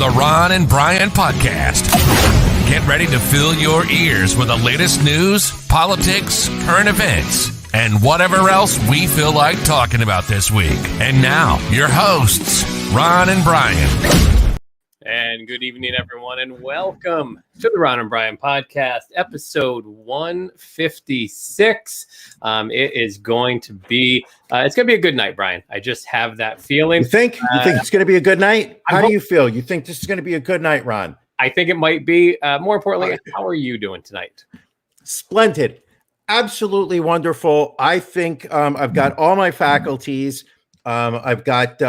the Ron and Brian Podcast. Get ready to fill your ears with the latest news, politics, current events, and whatever else we feel like talking about this week. And now, your hosts, Ron and Brian. And good evening, everyone, and welcome to the Ron and Brian Podcast, episode 156. It is going to be it's going to be a good night, Brian. I just have that feeling. You think it's going to be a good night? How do you feel? You think this is going to be a good night, Ron? I think it might be. More importantly, how are you doing tonight? Splendid. Absolutely wonderful. I think I've got all my faculties. I've got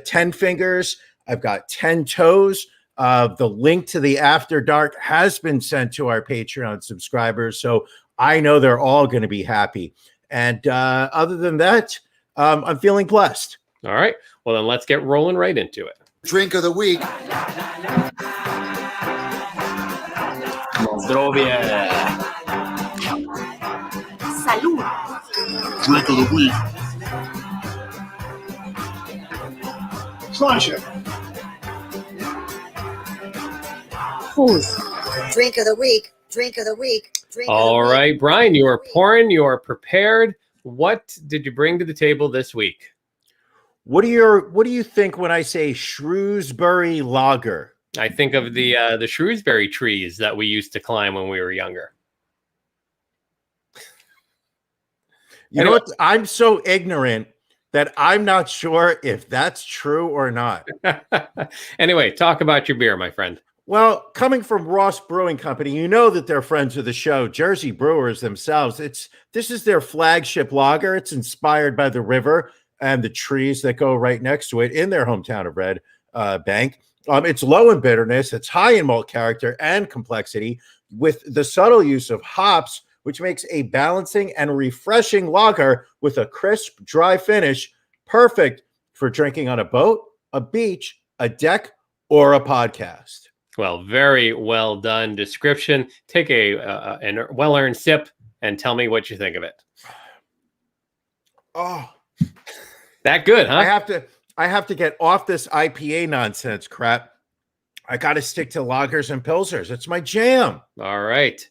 10 fingers. I've got 10 toes. The link to the After Dark has been sent to our Patreon subscribers, so I know they're all going to be happy. And other than that, I'm feeling blessed. All right. Well, then let's get rolling right into it. Drink of the week. Zdrowie. Salud. Drink of the week. Sláinte. Drink of the week. Drink of the week. All right, Brian, you are pouring. You are prepared. What did you bring to the table this week? What do you think when I say Shrewsbury Lager? I think of the Shrewsbury trees that we used to climb when we were younger. You know what? I'm so ignorant that I'm not sure if that's true or not. Anyway, talk about your beer, my friend. Well, coming from Ross Brewing Company, you know that they're friends of the show, Jersey Brewers themselves. This is their flagship lager. It's inspired by the river and the trees that go right next to it in their hometown of Red Bank. It's low in bitterness. It's high in malt character and complexity with the subtle use of hops, which makes a balancing and refreshing lager with a crisp, dry finish, perfect for drinking on a boat, a beach, a deck, or a podcast. Well, very well done description. Take a well-earned sip and tell me what you think of it. Oh, that good, huh? I have to get off this IPA nonsense crap. I got to stick to lagers and pilsners. It's my jam. All right.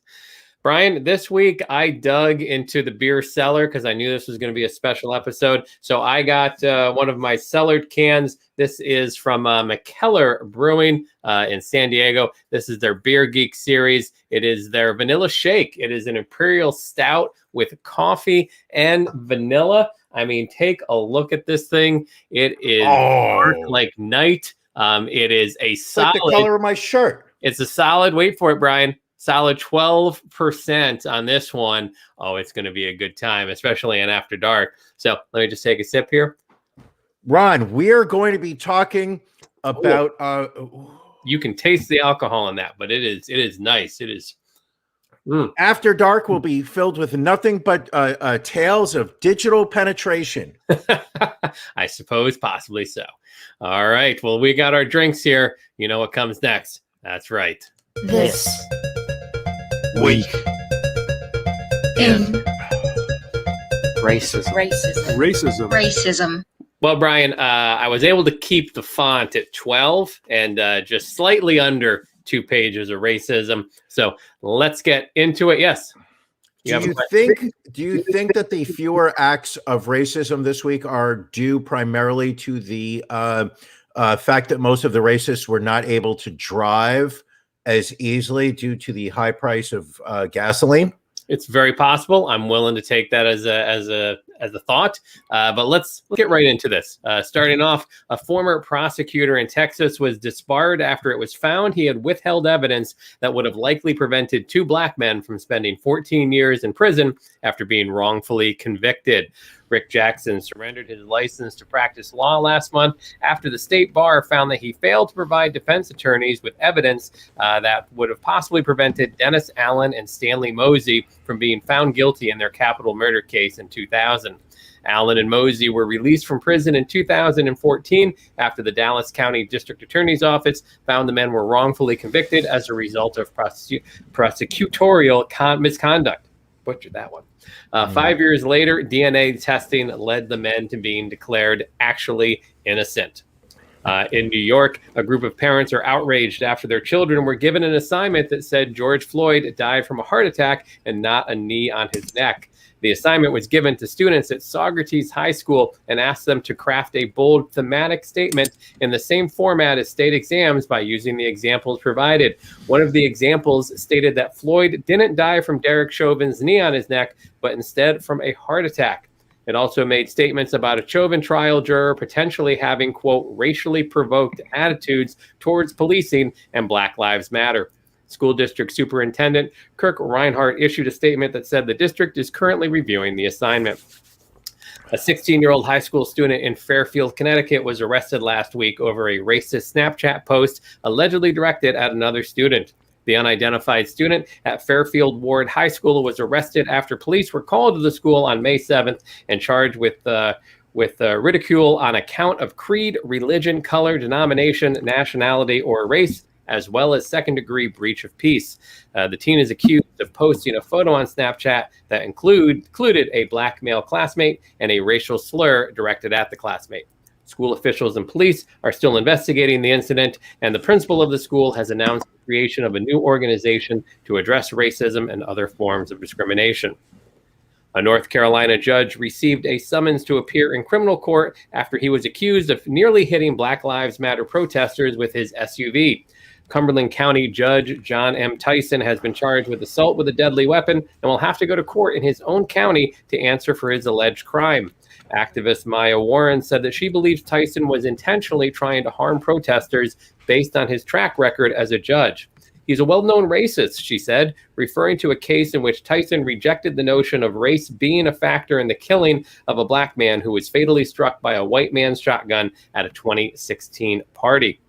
Brian, this week I dug into the beer cellar because I knew this was going to be a special episode. So I got one of my cellared cans. This is from McKellar Brewing in San Diego. This is their Beer Geek series. It is their vanilla shake. It is an imperial stout with coffee and vanilla. I mean, take a look at this thing. It is dark like night. It is a solid. Like the color of my shirt. It's a solid. Wait for it, Brian. Solid 12% on this one. Oh, it's going to be a good time, especially in After Dark. So let me just take a sip here. Ron, we are going to be talking about. You can taste the alcohol in that, but it is nice. It is. After Dark will be filled with nothing but tales of digital penetration. I suppose, possibly so. All right. Well, we got our drinks here. You know what comes next? That's right. This Week. in Racism. Well, Brian, I was able to keep the font at 12 and just slightly under 2 pages of racism. So let's get into it. Yes. Do you think that the fewer acts of racism this week are due primarily to the fact that most of the racists were not able to drive as easily due to the high price of gasoline? It's very possible. I'm willing to take that as a thought. But let's get right into this. Starting off, a former prosecutor in Texas was disbarred after it was found he had withheld evidence that would have likely prevented 2 black men from spending 14 years in prison after being wrongfully convicted. Rick Jackson surrendered his license to practice law last month after the state bar found that he failed to provide defense attorneys with evidence that would have possibly prevented Dennis Allen and Stanley Mosey from being found guilty in their capital murder case in 2000. Allen and Mosey were released from prison in 2014 after the Dallas County District Attorney's Office found the men were wrongfully convicted as a result of prosecutorial misconduct. Butchered that one. 5 years later, DNA testing led the men to being declared actually innocent. In New York, a group of parents are outraged after their children were given an assignment that said George Floyd died from a heart attack and not a knee on his neck. The assignment was given to students at Socrates High School and asked them to craft a bold thematic statement in the same format as state exams by using the examples provided. One of the examples stated that Floyd didn't die from Derek Chauvin's knee on his neck, but instead from a heart attack. It also made statements about a Chauvin trial juror potentially having, quote, racially provoked attitudes towards policing and Black Lives Matter. School District Superintendent Kirk Reinhardt issued a statement that said the district is currently reviewing the assignment. A 16-year-old high school student in Fairfield, Connecticut was arrested last week over a racist Snapchat post allegedly directed at another student. The unidentified student at Fairfield Ward High School was arrested after police were called to the school on May 7th and charged with ridicule on account of creed, religion, color, denomination, nationality, or race, as well as second-degree breach of peace. The teen is accused of posting a photo on Snapchat that included a Black male classmate and a racial slur directed at the classmate. School officials and police are still investigating the incident, and the principal of the school has announced the creation of a new organization to address racism and other forms of discrimination. A North Carolina judge received a summons to appear in criminal court after he was accused of nearly hitting Black Lives Matter protesters with his SUV. Cumberland County Judge John M. Tyson has been charged with assault with a deadly weapon and will have to go to court in his own county to answer for his alleged crime. Activist Maya Warren said that she believes Tyson was intentionally trying to harm protesters based on his track record as a judge. He's a well-known racist, she said, referring to a case in which Tyson rejected the notion of race being a factor in the killing of a Black man who was fatally struck by a white man's shotgun at a 2016 party.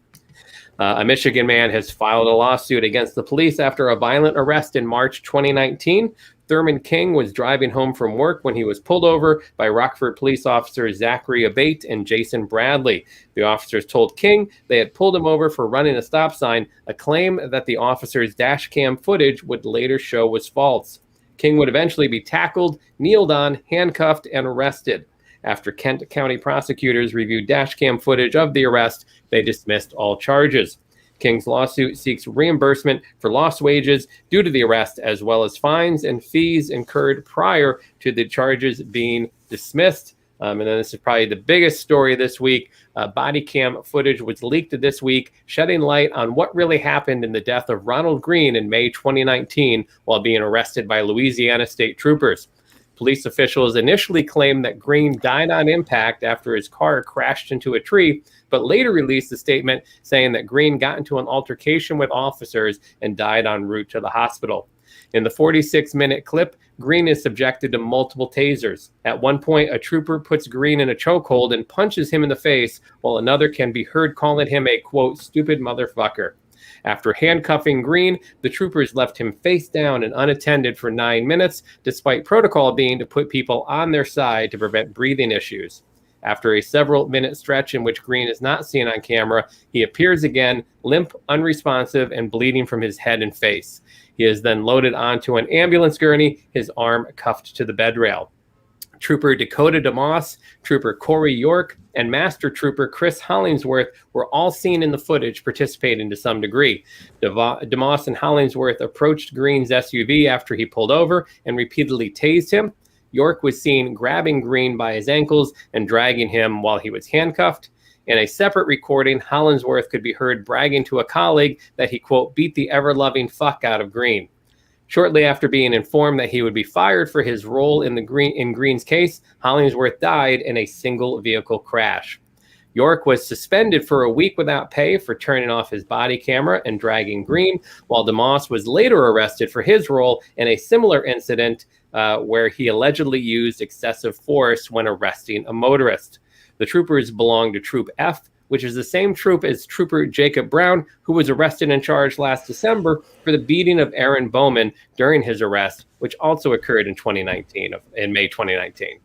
A Michigan man has filed a lawsuit against the police after a violent arrest in March 2019. Thurman King was driving home from work when he was pulled over by Rockford police officers Zachary Abate and Jason Bradley. The officers told King they had pulled him over for running a stop sign, a claim that the officers' dash cam footage would later show was false. King would eventually be tackled, kneeled on, handcuffed, and arrested. After Kent County prosecutors reviewed dash cam footage of the arrest, they dismissed all charges. King's lawsuit seeks reimbursement for lost wages due to the arrest, as well as fines and fees incurred prior to the charges being dismissed. And then this is probably the biggest story this week. Body cam footage was leaked this week, shedding light on what really happened in the death of Ronald Green in May 2019 while being arrested by Louisiana state troopers. Police officials initially claimed that Green died on impact after his car crashed into a tree, but later released a statement saying that Green got into an altercation with officers and died en route to the hospital. In the 46-minute clip, Green is subjected to multiple tasers. At one point, a trooper puts Green in a chokehold and punches him in the face, while another can be heard calling him a, quote, stupid motherfucker. After handcuffing Green, the troopers left him face down and unattended for 9 minutes, despite protocol being to put people on their side to prevent breathing issues. After a several-minute stretch in which Green is not seen on camera, he appears again, limp, unresponsive, and bleeding from his head and face. He is then loaded onto an ambulance gurney, his arm cuffed to the bed rail. Trooper Dakota DeMoss, Trooper Corey York, and Master Trooper Chris Hollingsworth were all seen in the footage participating to some degree. DeMoss and Hollingsworth approached Green's SUV after he pulled over and repeatedly tased him. York was seen grabbing Green by his ankles and dragging him while he was handcuffed. In a separate recording, Hollingsworth could be heard bragging to a colleague that he, quote, beat the ever-loving fuck out of Green. Shortly after being informed that he would be fired for his role in Green's case, Hollingsworth died in a single vehicle crash. York was suspended for a week without pay for turning off his body camera and dragging Green, while DeMoss was later arrested for his role in a similar incident where he allegedly used excessive force when arresting a motorist. The troopers belonged to Troop F, which is the same troop as Trooper Jacob Brown, who was arrested and charged last December for the beating of Aaron Bowman during his arrest, which also occurred in May 2019.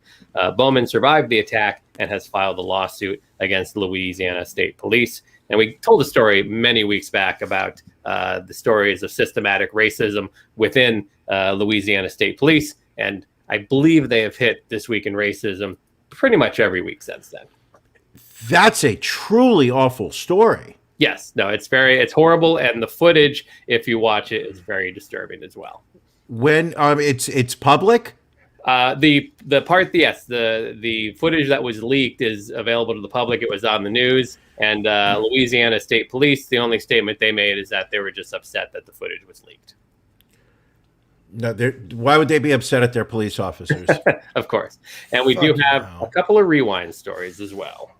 Bowman survived the attack and has filed a lawsuit against Louisiana State Police. And we told a story many weeks back about the stories of systematic racism within Louisiana State Police. And I believe they have hit This Week in Racism pretty much every week since then. That's a truly awful story. Yes, no, it's horrible, and the footage, if you watch it, is very disturbing as well. When it's public. The footage that was leaked is available to the public. It was on the news, and Louisiana State Police, the only statement they made is that they were just upset that the footage was leaked. No, why would they be upset at their police officers? Of course. And we do have a couple of rewind stories as well.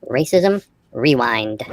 Racism Rewind.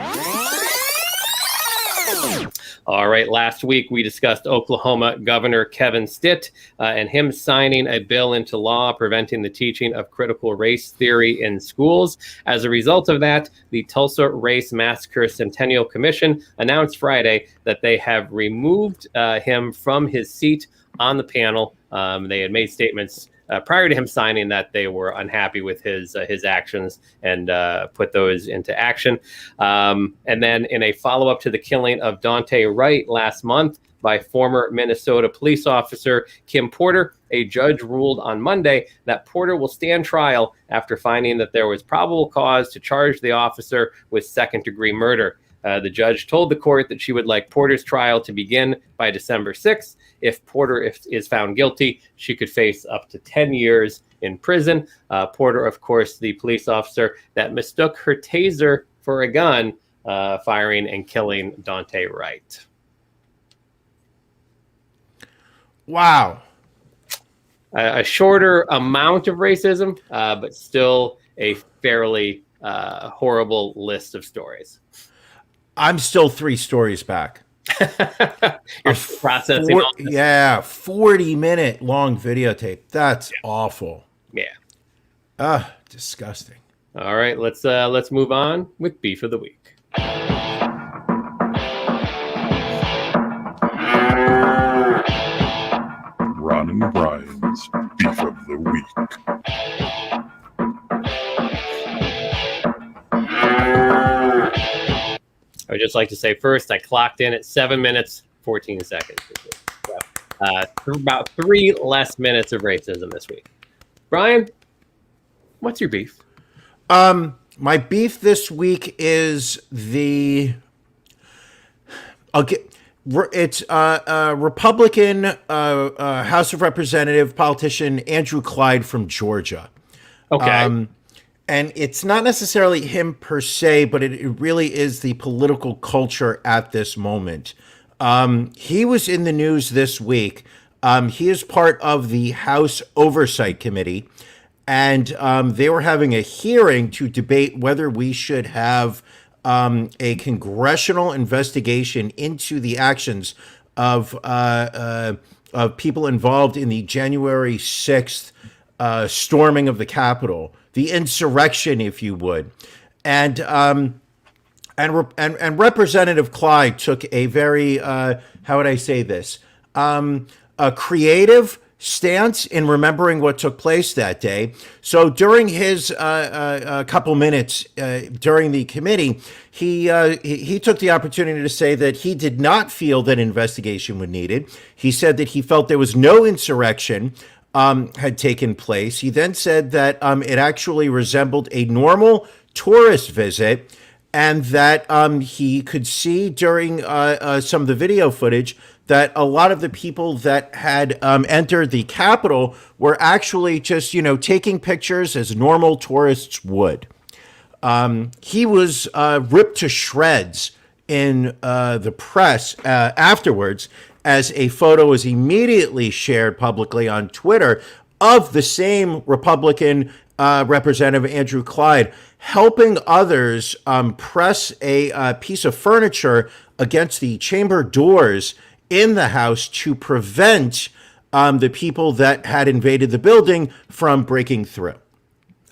All right. Last week, we discussed Oklahoma Governor Kevin Stitt and him signing a bill into law preventing the teaching of critical race theory in schools. As a result of that, the Tulsa Race Massacre Centennial Commission announced Friday that they have removed him from his seat on the panel. They had made statements prior to him signing that they were unhappy with his actions and put those into action. And then in a follow-up to the killing of Dante Wright last month by former Minnesota police officer Kim Porter, a judge ruled on Monday that Porter will stand trial after finding that there was probable cause to charge the officer with second-degree murder. The judge told the court that she would like Porter's trial to begin by December 6th. If Porter is found guilty, she could face up to 10 years in prison. Porter, of course, the police officer that mistook her taser for a gun, firing and killing Dante Wright. Wow. A shorter amount of racism, but still a fairly horrible list of stories. I'm still 3 stories back. You're processing all this. 40-minute long videotape. That's awful. Yeah. Disgusting. All right, let's move on with Beef of the Week. Ron and Brian's Beef of the Week. I would just like to say first, I clocked in at 7 minutes, 14 seconds. So, about 3 less minutes of racism this week. Brian, what's your beef? My beef this week is it's Republican House of Representative politician Andrew Clyde from Georgia. Okay. And it's not necessarily him per se, but it really is the political culture at this moment. He was in the news this week. He is part of the House Oversight Committee, and they were having a hearing to debate whether we should have a congressional investigation into the actions of people involved in the January 6th storming of the Capitol. The insurrection, if you would, and Representative Clyde took a very how would I say this, a creative stance in remembering what took place that day. So during his couple minutes during the committee, he took the opportunity to say that he did not feel that investigation was needed. He said that he felt there was no insurrection had taken place. He then said that it actually resembled a normal tourist visit, and that he could see during some of the video footage that a lot of the people that had entered the Capitol were actually just, taking pictures as normal tourists would. He was ripped to shreds in the press afterwards, as a photo was immediately shared publicly on Twitter of the same Republican Representative Andrew Clyde helping others press a piece of furniture against the chamber doors in the House to prevent the people that had invaded the building from breaking through.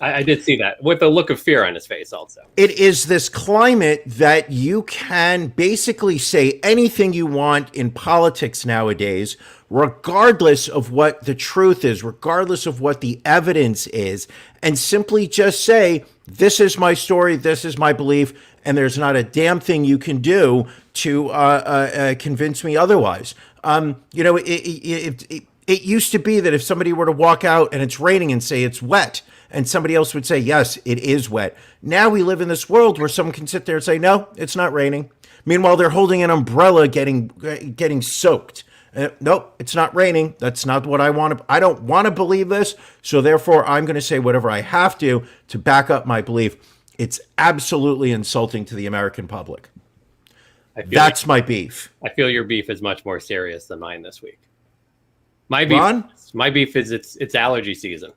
I did see that with a look of fear on his face also. It is this climate that you can basically say anything you want in politics nowadays, regardless of what the truth is, regardless of what the evidence is, and simply just say, this is my story, this is my belief, and there's not a damn thing you can do to convince me otherwise. It used to be that if somebody were to walk out and it's raining and say it's wet, and somebody else would say, yes, it is wet. Now we live in this world where someone can sit there and say, no, it's not raining. Meanwhile, they're holding an umbrella getting soaked. Nope, it's not raining. That's not what I want to. I don't want to believe this. So therefore, I'm going to say whatever I have to back up my belief. It's absolutely insulting to the American public. That's my beef. I feel your beef is much more serious than mine this week. My beef is it's allergy season,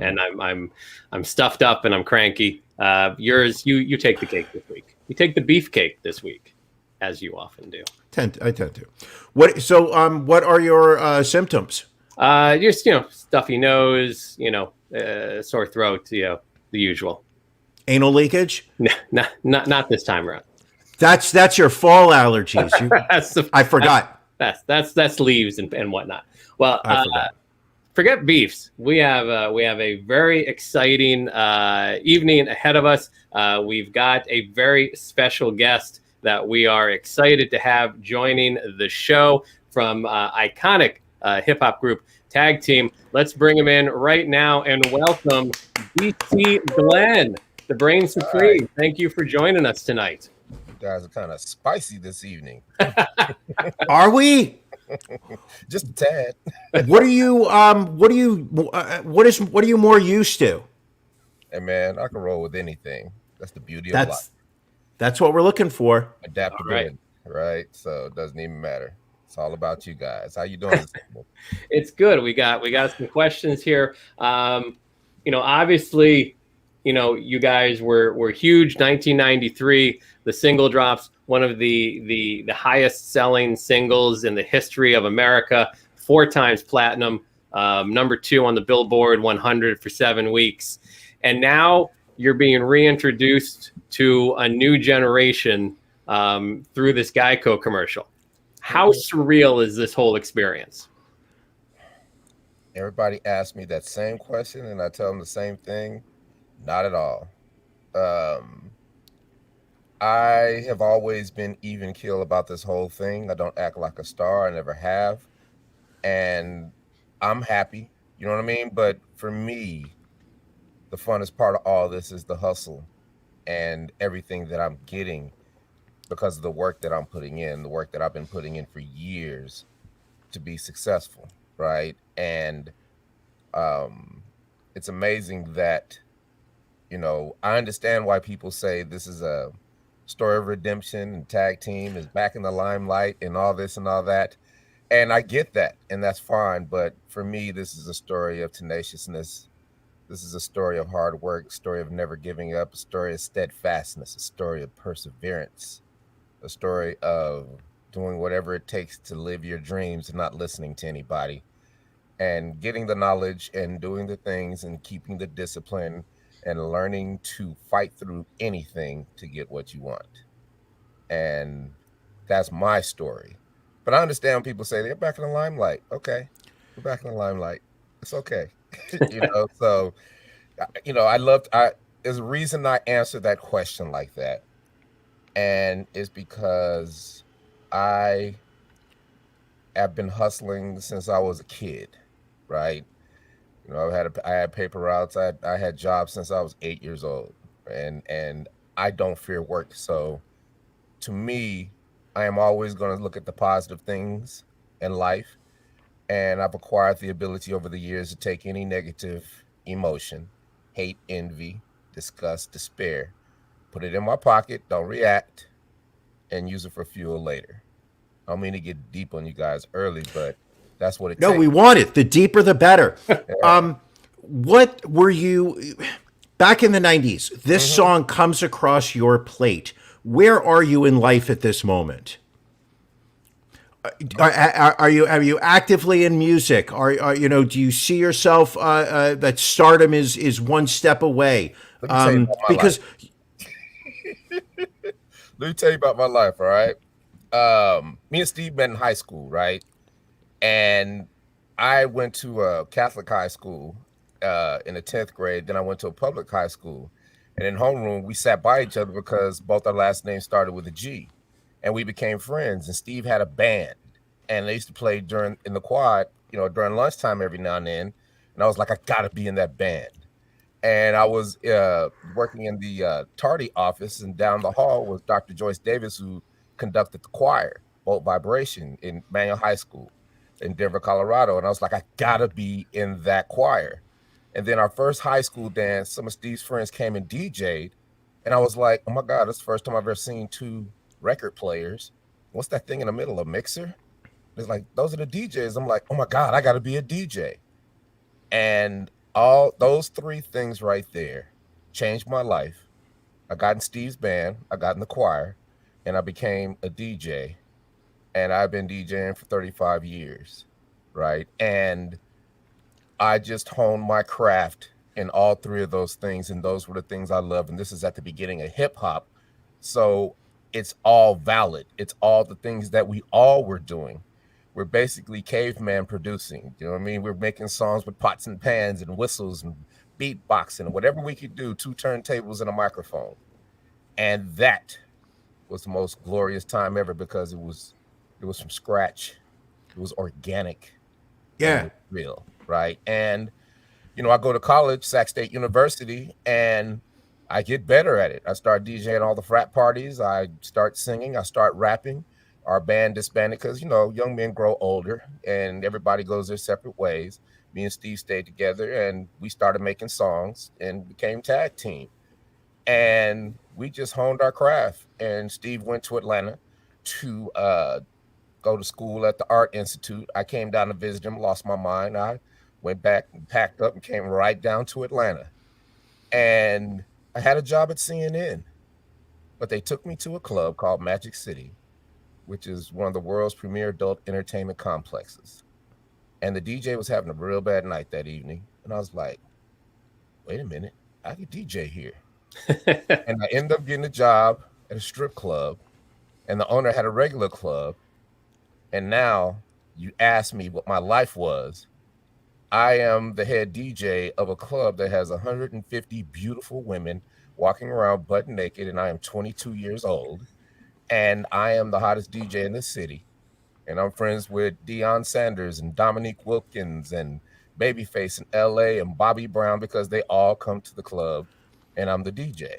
and I'm stuffed up and I'm cranky. Yours, you take the cake this week. You take the beef cake this week, as you often do. I tend to. What are your symptoms? Just stuffy nose, sore throat, the usual. Anal leakage? No, not this time around. That's your fall allergies. I forgot. That's leaves and whatnot. Well, forget beefs. We have a very exciting evening ahead of us. We've got a very special guest that we are excited to have joining the show from iconic hip hop group Tag Team. Let's bring him in right now and welcome BT Glenn, the Brain Supreme. Right. Thank you for joining us tonight. You guys are kind of spicy this evening. Are we? Just a tad. What are you more used to? Hey man, I can roll with anything. That's the beauty of life. That's what we're looking for. Adaptability, right? So it doesn't even matter. It's all about you guys. How you doing this evening? It's good. We got some questions here. Obviously, you guys were huge. 1993, the single drops, one of the highest selling singles in the history of America, 4 times platinum, number 2 on the Billboard 100 for 7 weeks. And now you're being reintroduced to a new generation through this Geico commercial. How surreal is this whole experience? Everybody asks me that same question, and I tell them the same thing. Not at all. I have always been even keel about this whole thing. I don't act like a star. I never have. And I'm happy. You know what I mean? But for me, the funnest part of all this is the hustle and everything that I'm getting because of the work that I'm putting in, the work that I've been putting in for years to be successful, right? And it's amazing that, I understand why people say this is a story of redemption and Tag Team is back in the limelight and all this and all that. And I get that, and that's fine. But for me, this is a story of tenaciousness. This is a story of hard work, a story of never giving up, a story of steadfastness, a story of perseverance, a story of doing whatever it takes to live your dreams and not listening to anybody, and getting the knowledge and doing the things and keeping the discipline and learning to fight through anything to get what you want. And that's my story. But I understand when people say they're back in the limelight. Okay, we're back in the limelight. It's okay. So, there's a reason I answer that question like that. And it's because I have been hustling since I was a kid, right? I had paper routes. I had jobs since I was 8 years old, and I don't fear work. So to me, I am always going to look at the positive things in life. And I've acquired the ability over the years to take any negative emotion, hate, envy, disgust, despair, put it in my pocket, don't react, and use it for fuel later. I don't mean to get deep on you guys early, but that's what it takes. No, we want it. The deeper, the better. Yeah. What were you back in the 90s? This song comes across your plate. Where are you in life at this moment? Are you actively in music? Do you see yourself that stardom is one step away? Because let me tell you about my life. All right. Me and Steve met in high school, right? And I went to a Catholic high school in the 10th grade. Then I went to a public high school. And in homeroom, we sat by each other because both our last names started with a G. And we became friends. And Steve had a band. And they used to play in the quad, during lunchtime every now and then. And I was like, I got to be in that band. And I was working in the tardy office, and down the hall was Dr. Joyce Davis, who conducted the choir, Bolt Vibration, in Manual High School in Denver, Colorado. And I was like, I gotta be in that choir. And then our first high school dance, some of Steve's friends came and DJ'd. And I was like, oh my God, that's the first time I've ever seen two record players. What's that thing in the middle? A mixer? It's like, those are the DJs. I'm like, oh my God, I gotta be a DJ. And all those three things right there changed my life. I got in Steve's band, I got in the choir, and I became a DJ. And I've been DJing for 35 years, right? And I just honed my craft in all three of those things, and those were the things I love. And this is at the beginning of hip hop. So it's all valid. It's all the things that we all were doing. We're basically caveman producing. You know what I mean? We're making songs with pots and pans and whistles and beatboxing, whatever we could do, 2 turntables and a microphone. And that was the most glorious time ever, because it was from scratch. It was organic. Yeah. It was real, right? And I go to college, Sac State University, and I get better at it. I start DJing all the frat parties. I start singing. I start rapping. Our band disbanded because, young men grow older and everybody goes their separate ways. Me and Steve stayed together, and we started making songs and became tag team. And we just honed our craft. And Steve went to Atlanta to go to school at the Art Institute. I came down to visit him, lost my mind. I went back and packed up and came right down to Atlanta. And I had a job at CNN, but they took me to a club called Magic City, which is one of the world's premier adult entertainment complexes. And the DJ was having a real bad night that evening. And I was like, wait a minute, I could DJ here. And I ended up getting a job at a strip club, and the owner had a regular club. And now you ask me what my life was. I am the head DJ of a club that has 150 beautiful women walking around butt naked, and I am 22 years old. And I am the hottest DJ in the city. And I'm friends with Deion Sanders and Dominique Wilkins and Babyface in LA and Bobby Brown, because they all come to the club and I'm the DJ.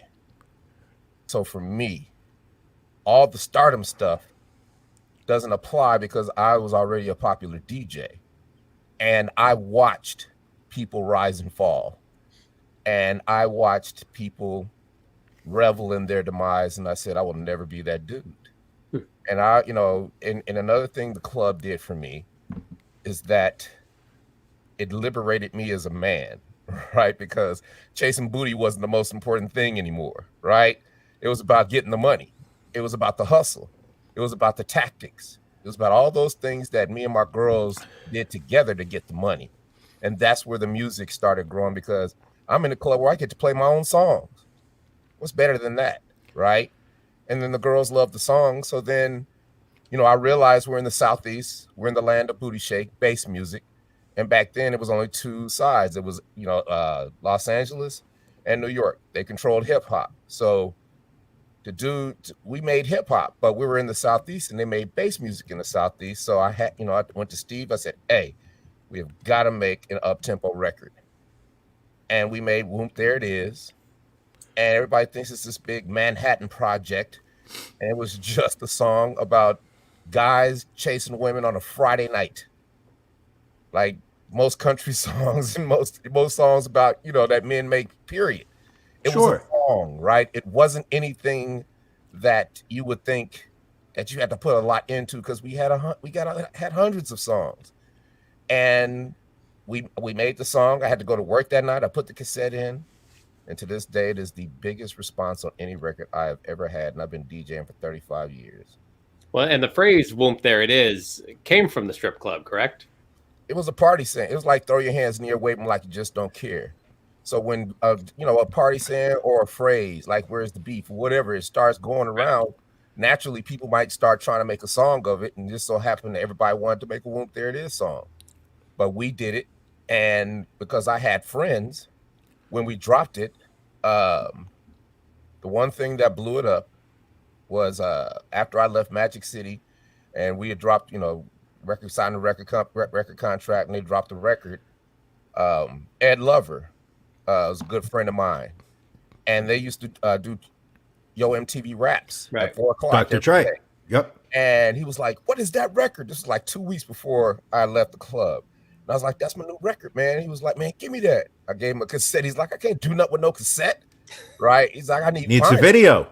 So for me, all the stardom stuff doesn't apply, because I was already a popular DJ. And I watched people rise and fall. And I watched people revel in their demise. And I said, I will never be that dude. And and another thing the club did for me is that it liberated me as a man, right? Because chasing booty wasn't the most important thing anymore, right? It was about getting the money. It was about the hustle. It was about the tactics. It was about all those things that me and my girls did together to get the money. And that's where the music started growing, because I'm in a club where I get to play my own songs. What's better than that, right? And then the girls love the song. So then, I realized we're in the Southeast. We're in the land of booty shake, bass music. And back then it was only two sides. It was, Los Angeles and New York. They controlled hip hop. So we made hip hop, but we were in the Southeast and they made bass music in the Southeast. So I went to Steve. I said, hey, we have got to make an up-tempo record. And we made Whoop, There It Is. And everybody thinks it's this big Manhattan project. And it was just a song about guys chasing women on a Friday night. Like most country songs and most songs about, that men make, period. It was a song, right? It wasn't anything that you would think that you had to put a lot into, because we had hundreds of songs. And we made the song. I had to go to work that night. I put the cassette in. And to this day, it is the biggest response on any record I have ever had. And I've been DJing for 35 years. Well, and the phrase "Whoop, There It Is" came from the strip club, correct? It was a party saying. It was like throw your hands in the air, waving like you just don't care. So when a party saying or a phrase like "Where's the beef?" or whatever, it starts going around, naturally people might start trying to make a song of it. And just so happened that everybody wanted to make a "Whoop, There It Is" song. But we did it. And because I had friends, when we dropped it, the one thing that blew it up was after I left Magic City, and we had dropped, signed a record contract, and they dropped the record. Ed Lover was a good friend of mine, and they used to do Yo MTV Raps Right. at 4:00. Dr. Dre. Yep. And he was like, "What is that record?" This was like 2 weeks before I left the club. And I was like, "That's my new record, man." He was like, "Man, give me that." I gave him a cassette. He's like, "I can't do nothing with no cassette." Right? He's like, "I need Needs vinyl." a video.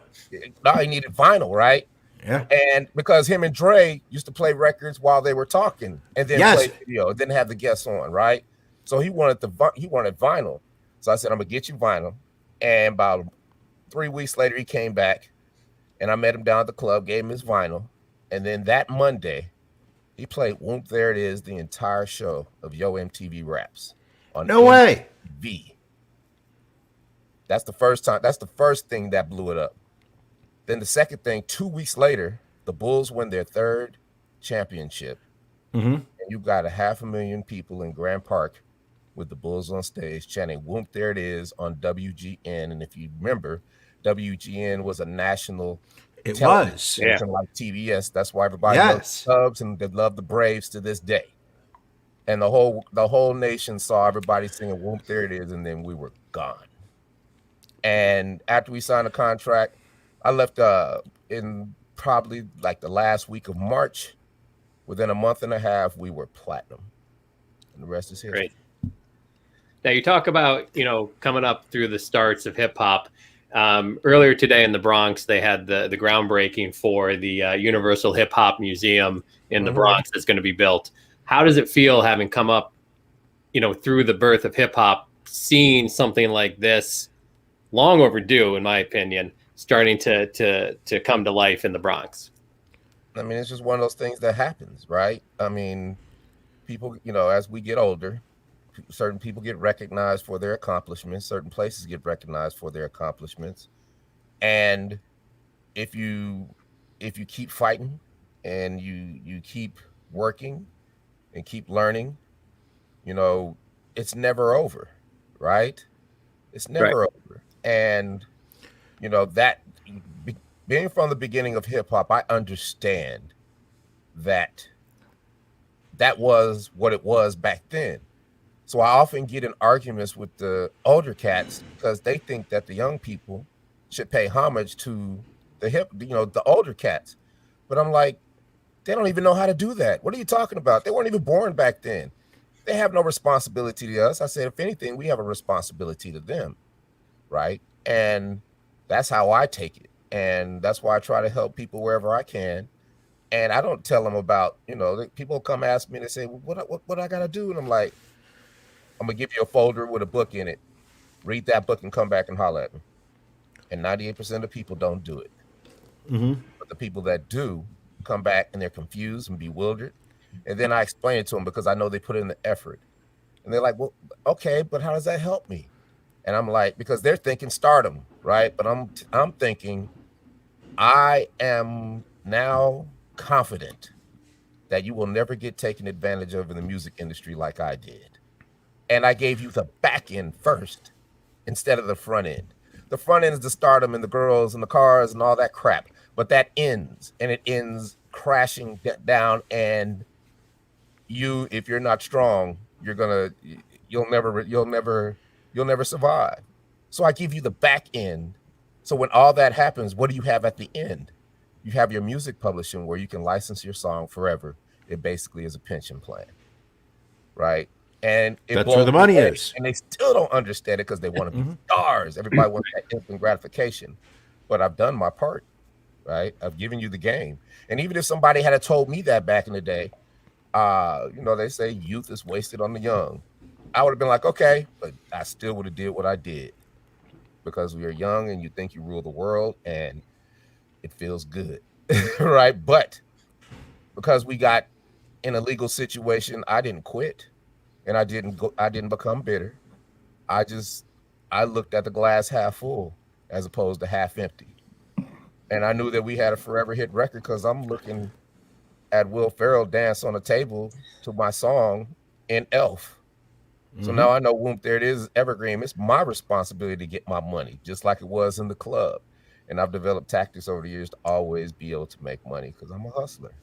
No, he needed vinyl, right? Yeah. And because him and Dre used to play records while they were talking and then Yes. play video, didn't have the guests on, right? So he wanted vinyl. So I said, "I'm gonna get you vinyl." And about 3 weeks later, he came back and I met him down at the club, gave him his vinyl. And then that Monday, he played Whoop There It Is the entire show of Yo MTV Raps on No way. MTV. That's the first time. That's the first thing that blew it up. Then the second thing, 2 weeks later, the Bulls win their third championship. Mm-hmm. And you got 500,000 people in Grand Park with the Bulls on stage chanting Whoop There It Is on WGN. And if you remember, WGN was a national It television was. station like TBS. That's why everybody Yes. loves the Cubs and they love the Braves to this day. And the whole nation saw everybody singing Whoop There It Is, and then we were gone. And after we signed a contract, I left in probably like the last week of March. Within a month and a half, we were platinum. And the rest is history. Great. Now you talk about, coming up through the starts of hip hop. Earlier today in the Bronx, they had the groundbreaking for the Universal Hip Hop Museum in the Bronx that's going to be built. How does it feel having come up, through the birth of hip hop, seeing something like this, long overdue, in my opinion, starting to come to life in the Bronx? I mean, it's just one of those things that happens, right? I mean, people, as we get older, certain people get recognized for their accomplishments. Certain places get recognized for their accomplishments. And if you keep fighting and you keep working and keep learning, it's never over, right? It's never over. And, that being from the beginning of hip hop, I understand that was what it was back then. So I often get in arguments with the older cats because they think that the young people should pay homage to the older cats. But I'm like, they don't even know how to do that. What are you talking about? They weren't even born back then. They have no responsibility to us. I said, if anything, we have a responsibility to them, right? And that's how I take it. And that's why I try to help people wherever I can. And I don't tell them about, people come ask me and they say, well, what I got to do? And I'm like, I'm going to give you a folder with a book in it. Read that book and come back and holler at me. And 98% of people don't do it. Mm-hmm. But the people that do come back and they're confused and bewildered. And then I explain it to them because I know they put in the effort. And they're like, well, okay, but how does that help me? And I'm like, because they're thinking stardom, right? But I'm thinking, I am now confident that you will never get taken advantage of in the music industry like I did. And I gave you the back end first instead of the front end. The front end is the stardom and the girls and the cars and all that crap. But that ends, and it ends crashing down. And you, if you're not strong, you'll never survive. So I give you the back end. So when all that happens, what do you have at the end? You have your music publishing where you can license your song forever. It basically is a pension plan, right? And that's where the money is. And they still don't understand it because they want to be stars. Everybody wants that instant gratification. But I've done my part, right? I've given you the game. And even if somebody had told me that back in the day, they say youth is wasted on the young. I would have been like, okay, but I still would have did what I did because we are young and you think you rule the world and it feels good, right? But because we got in a legal situation, I didn't quit. And I didn't become bitter. I looked at the glass half full as opposed to half empty. And I knew that we had a forever hit record because I'm looking at Will Ferrell dance on a table to my song in Elf. So now I know Whoop There It Is evergreen. It's my responsibility to get my money, just like it was in the club. And I've developed tactics over the years to always be able to make money because I'm a hustler.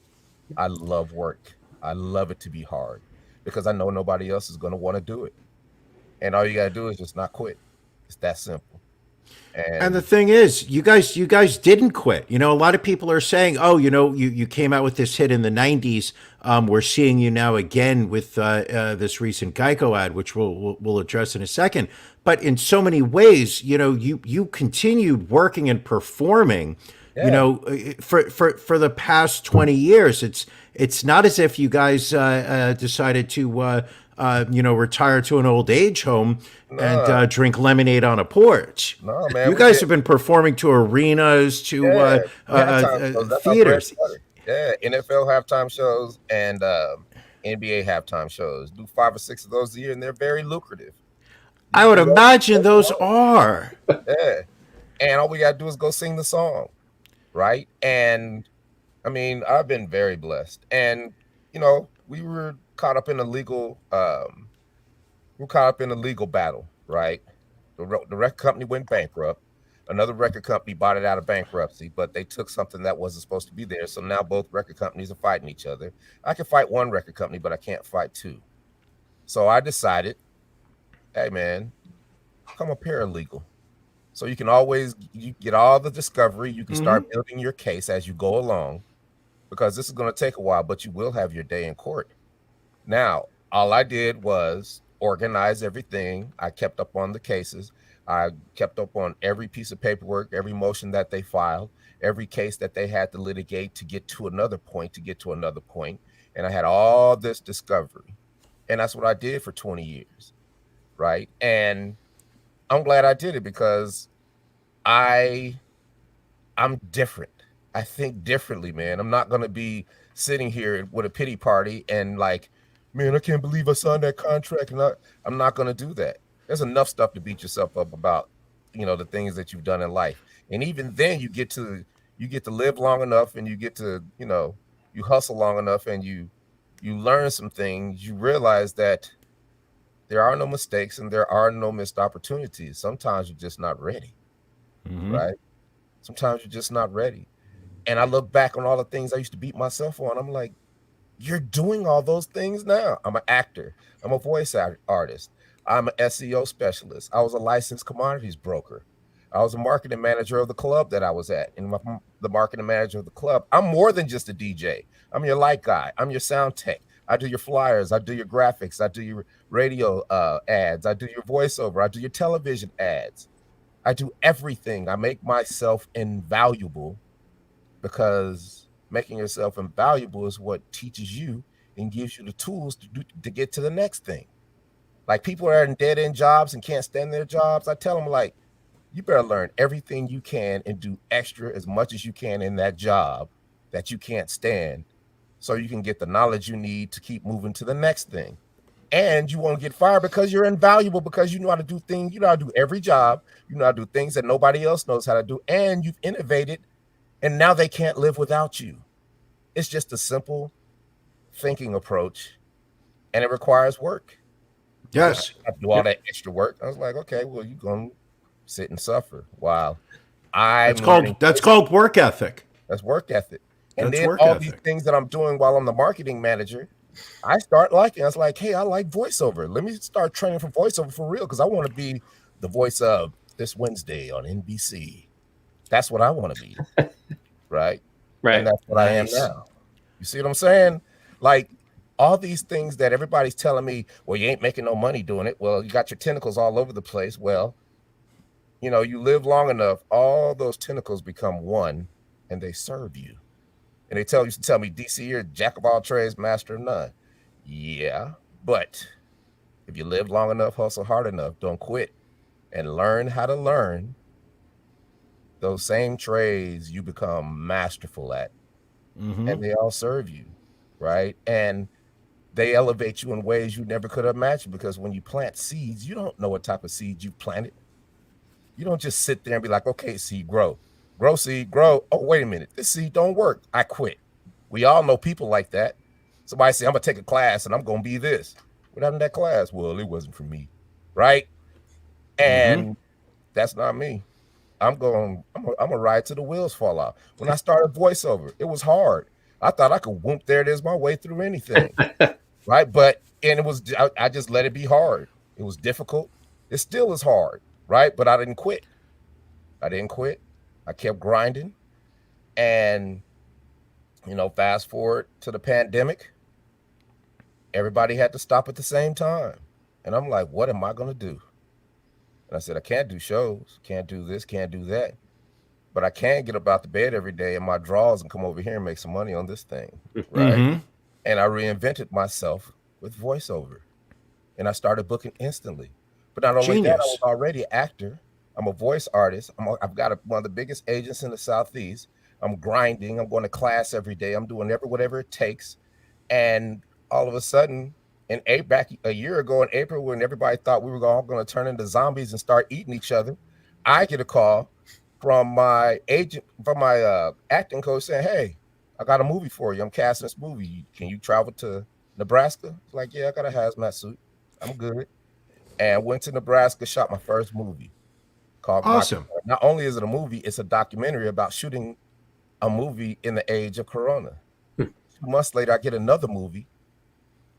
I love work. I love it to be hard. Because I know nobody else is going to want to do it. and all you got to do is just not quit. It's that simple. And the thing is, you guys didn't quit. You know, a lot of people are saying, "Oh, you know, you came out with this hit in the '90s. We're seeing you now again with this recent Geico ad, which we'll address in a second." But in so many ways, you know, you continued working and performing. You Yeah. know, for the past 20 years, it's not as if you guys decided to you know, retire to an old age home and No, drink lemonade on a porch. no, man. You We guys did. have been performing to arenas, to Yeah, halftime shows. That's our bread theaters. and butter. Yeah, NFL halftime shows and NBA halftime shows. Do 5 or 6 of those a year, and they're very lucrative. I You would can go imagine those alone. are. Yeah, and all we gotta do is go sing the song, right? And I mean, I've been very blessed, and you know, we were caught up in a legal, we're caught up in a legal battle, right? The record company went bankrupt. Another record company bought it out of bankruptcy, but they took something that wasn't supposed to be there. So now both record companies are fighting each other. I can fight one record company, but I can't fight two. So I decided, hey man, become a paralegal. So you can always you get all the discovery. You can start building your case as you go along, because this is going to take a while, but you will have your day in court. Now, all I did was organize everything. I kept up on the cases. I kept up on every piece of paperwork, every motion that they filed, every case that they had to litigate to get to another point, to get to another point. And I had all this discovery. And that's what I did for 20 years. Right. And I'm glad I did it because I'm different. I think differently, man. I'm not going to be sitting here with a pity party and like, man, I can't believe I signed that contract. And I'm not going to do that. There's enough stuff to beat yourself up about, you know, the things that you've done in life. And even then you get to live long enough, and you get to, you know, you hustle long enough, and you learn some things. You realize that there are no mistakes and there are no missed opportunities. Sometimes you're just not ready. Right? Sometimes you're just not ready. And I look back on all the things I used to beat myself on. I'm like, you're doing all those things now. I'm an actor. I'm a voice artist. I'm an SEO specialist. I was a licensed commodities broker. I was a marketing manager of the club that I was at, and the marketing manager of the club. I'm more than just a DJ. I'm your light guy. I'm your sound tech. I do your flyers. I do your graphics. I do your radio ads. I do your voiceover. I do your television ads. I do everything. I make myself invaluable, because making yourself invaluable is what teaches you and gives you the tools to get to the next thing. Like people are in dead-end jobs and can't stand their jobs. I tell them, like, you better learn everything you can and do extra as much as you can in that job that you can't stand, so you can get the knowledge you need to keep moving to the next thing. And you won't get fired because you're invaluable, because you know how to do things. You know how to do every job. You know how to do things that nobody else knows how to do. And you've innovated, and now they can't live without you. It's just a simple thinking approach, and it requires work. Yes. I do all that extra work. I was like, okay, well, you're going to sit and suffer while That's called work ethic. That's work ethic. And That's then work all ethic. these things that I'm doing while I'm the marketing manager, I start liking. I was like, hey, I like voiceover. Let me start training for voiceover for real, because I want to be the voice of This Wednesday on NBC. That's what I want to be. Right. And that's what I am now. You see what I'm saying? Like all these things that everybody's telling me, well, you ain't making no money doing it. Well, you got your tentacles all over the place. Well, you know, you live long enough, all those tentacles become one, and they serve you. And they tell me, DC, you're jack of all trades, master of none. Yeah, but if you live long enough, hustle hard enough, don't quit, and learn how to learn those same trades, you become masterful at. And they all serve you, right? And they elevate you in ways you never could have imagined, because when you plant seeds, you don't know what type of seeds you've planted. You don't just sit there and be like, okay, seed, grow seed, grow. Oh, wait a minute, this seed don't work. I quit. We all know people like that. Somebody say, I'm gonna take a class and I'm gonna be this. What happened to that class? Well, it wasn't for me, right? And that's not me. I'm gonna ride till the wheels fall off. When I started voiceover, it was hard. I thought I could whoop there it is my way through anything, right? But it was I just let it be hard. It was difficult. It still is hard, right? But I didn't quit. I kept grinding. And, fast forward to the pandemic, everybody had to stop at the same time. And I'm like, what am I going to do? And I said, I can't do shows, can't do this, can't do that. But I can get up out the bed every day in my drawers and come over here and make some money on this thing, right? Mm-hmm. And I reinvented myself with voiceover. And I started booking instantly. But not only that, I was already an actor. I'm a voice artist. I've got one of the biggest agents in the Southeast. I'm grinding. I'm going to class every day. I'm doing whatever it takes. And all of a sudden, back a year ago in April, when everybody thought we were all going to turn into zombies and start eating each other, I get a call from my agent, from my acting coach saying, hey, I got a movie for you. I'm casting this movie. Can you travel to Nebraska? It's like, yeah, I got a hazmat suit. I'm good. And I went to Nebraska, shot my first movie called Awesome. Not only is it a movie, it's a documentary about shooting a movie in the age of Corona. 2 months later, I get another movie.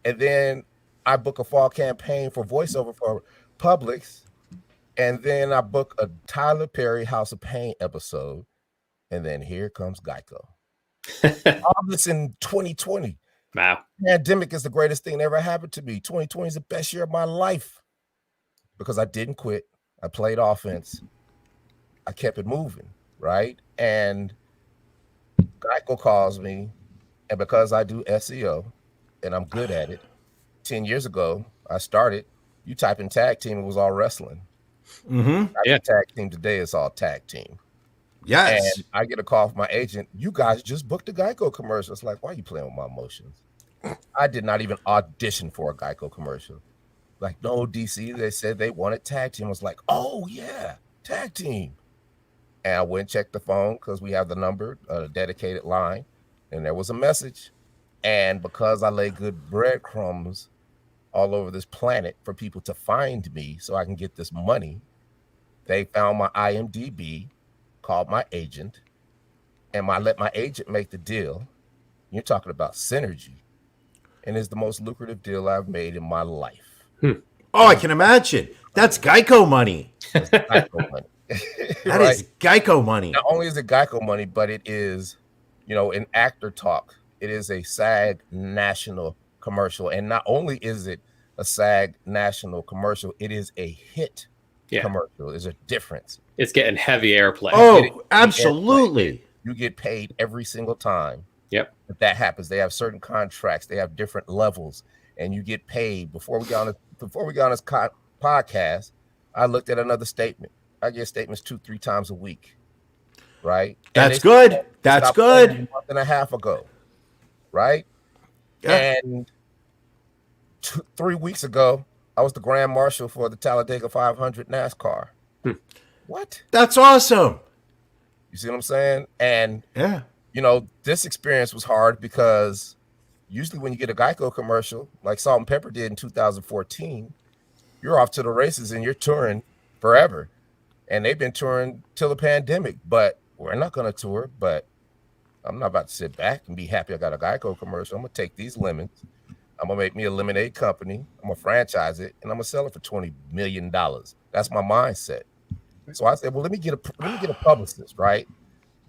And then I book a fall campaign for voiceover for Publix. And then I book a Tyler Perry House of Pain episode. And then here comes Geico. All this in 2020. Wow. Pandemic is the greatest thing that ever happened to me. 2020 is the best year of my life because I didn't quit. I played offense. I kept it moving, right? And Geico calls me, and because I do SEO and I'm good at it, 10 years ago, I started. You type in tag team, it was all wrestling. Mm-hmm. Yeah. Tag team today is all tag team. Yes. And I get a call from my agent. You guys just booked a Geico commercial. It's like, why are you playing with my emotions? I did not even audition for a Geico commercial. Like, no, DC, they said they wanted tag team. I was like, oh, yeah, tag team. And I went and checked the phone because we have the number, a dedicated line, and there was a message. And because I lay good breadcrumbs all over this planet for people to find me so I can get this money, they found my IMDb, called my agent, and I let my agent make the deal. You're talking about synergy. And it's the most lucrative deal I've made in my life. Oh, I can imagine. That's Geico money. That's Geico money. That Right? is Geico money. Not only is it Geico money, but it is, in actor talk, it is a SAG national commercial. And not only is it a SAG national commercial, it is a hit commercial. There's a difference. It's getting heavy airplay. Oh, absolutely. You get paid every single time. Yep. If that happens, they have certain contracts. They have different levels, and you get paid. Before we got on this podcast, I looked at another statement. I get statements 2-3 times a week, right? That's good. That's good. A month and a half ago, right? Yeah. And 3 weeks ago, I was the Grand Marshal for the Talladega 500 NASCAR. What? That's awesome. You see what I'm saying? And yeah, this experience was hard because usually when you get a Geico commercial, like Salt and Pepper did in 2014, you're off to the races and you're touring forever. And they've been touring till the pandemic, but we're not going to tour. But I'm not about to sit back and be happy I got a Geico commercial. I'm going to take these lemons. I'm going to make me a lemonade company. I'm going to franchise it, and I'm going to sell it for $20 million. That's my mindset. So I said, well, let me get a publicist, right?